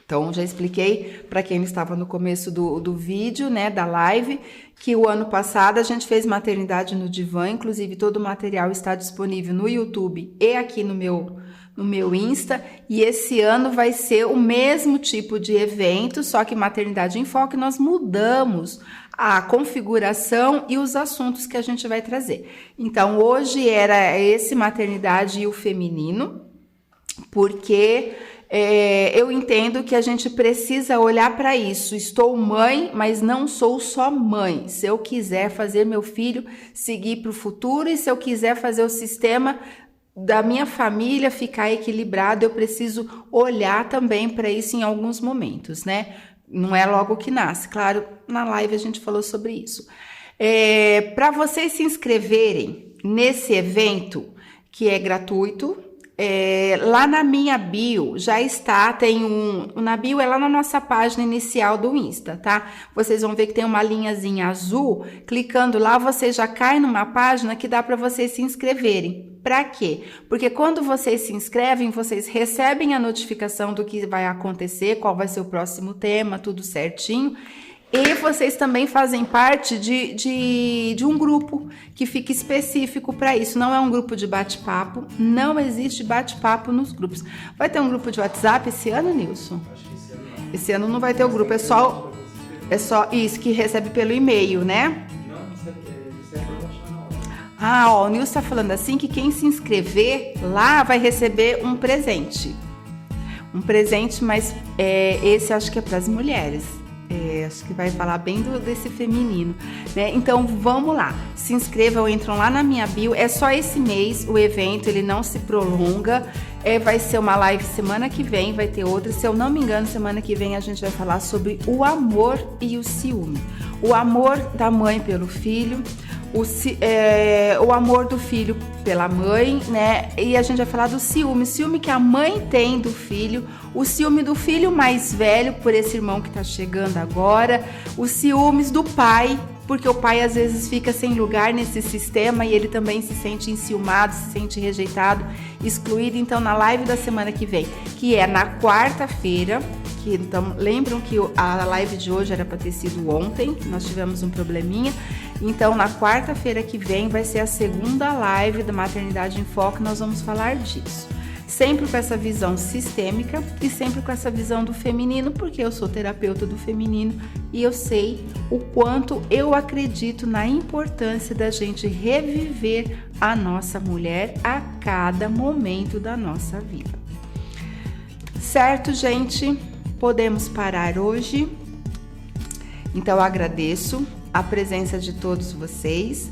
Então, já expliquei para quem estava no começo do vídeo, né, da live, que o ano passado a gente fez Maternidade no Divã, inclusive todo o material está disponível no YouTube e aqui no meu Insta, e esse ano vai ser o mesmo tipo de evento, só que Maternidade em Foco, nós mudamos a configuração e os assuntos que a gente vai trazer. Então, hoje era esse Maternidade e o Feminino, porque eu entendo que a gente precisa olhar para isso. Estou mãe, mas não sou só mãe. Se eu quiser fazer meu filho seguir para o futuro e se eu quiser fazer o sistema da minha família ficar equilibrado, eu preciso olhar também para isso em alguns momentos, né? Não é logo que nasce. Claro, na live a gente falou sobre isso. Para vocês se inscreverem nesse evento, que é gratuito, lá na minha bio já está, na bio é lá na nossa página inicial do Insta, tá? Vocês vão ver que tem uma linhazinha azul, clicando lá você já cai numa página que dá para vocês se inscreverem. Para quê? Porque quando vocês se inscrevem, vocês recebem a notificação do que vai acontecer, qual vai ser o próximo tema, tudo certinho. E vocês também fazem parte de um grupo que fica específico para isso. Não é um grupo de bate-papo, não existe bate-papo nos grupos. Vai ter um grupo de WhatsApp esse ano, Nilson? Acho que esse ano não. Esse ano não vai ter o grupo, é só isso que recebe pelo e-mail, né? Não, isso é promocional. O Nilson está falando assim que quem se inscrever lá vai receber um presente. Um presente, mas esse acho que é para as mulheres. Acho que vai falar bem desse feminino, né? Então vamos lá, se inscrevam, entram lá na minha bio. É só esse mês o evento, ele não se prolonga. Vai ser uma live semana que vem, vai ter outra. Se eu não me engano, semana que vem a gente vai falar sobre o amor e o ciúme. O amor da mãe pelo filho, o amor do filho pela mãe, né? E a gente vai falar do ciúme que a mãe tem do filho, o ciúme do filho mais velho por esse irmão que tá chegando agora, os ciúmes do pai, porque o pai às vezes fica sem lugar nesse sistema e ele também se sente enciumado, se sente rejeitado, excluído. Então, na live da semana que vem, que é na quarta-feira, então lembram que a live de hoje era para ter sido ontem, nós tivemos um probleminha. Então, na quarta-feira que vem vai ser a segunda live da Maternidade em Foco, nós vamos falar disso. Sempre com essa visão sistêmica e sempre com essa visão do feminino, porque eu sou terapeuta do feminino e eu sei o quanto eu acredito na importância da gente reviver a nossa mulher a cada momento da nossa vida. Certo, gente? Podemos parar hoje. Então, eu agradeço a presença de todos vocês.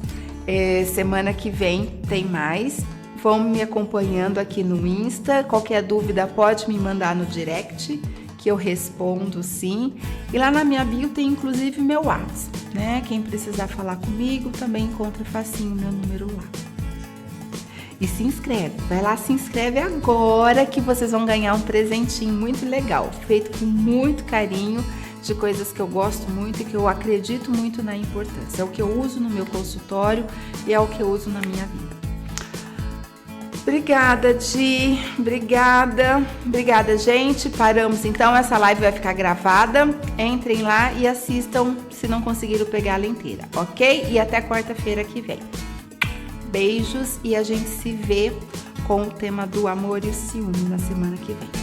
Semana que vem tem mais. Vão me acompanhando aqui no Insta. Qualquer dúvida pode me mandar no direct, que eu respondo sim. E lá na minha bio tem inclusive meu WhatsApp, né? Quem precisar falar comigo também encontra facinho meu número lá. E se inscreve, vai lá, se inscreve agora que vocês vão ganhar um presentinho muito legal, feito com muito carinho, de coisas que eu gosto muito e que eu acredito muito na importância. É o que eu uso no meu consultório e é o que eu uso na minha vida. Obrigada, Di. Obrigada, gente. Paramos então, essa live vai ficar gravada. Entrem lá e assistam se não conseguiram pegar ela inteira, ok? E até quarta-feira que vem. Beijos e a gente se vê com o tema do amor e o ciúme na semana que vem.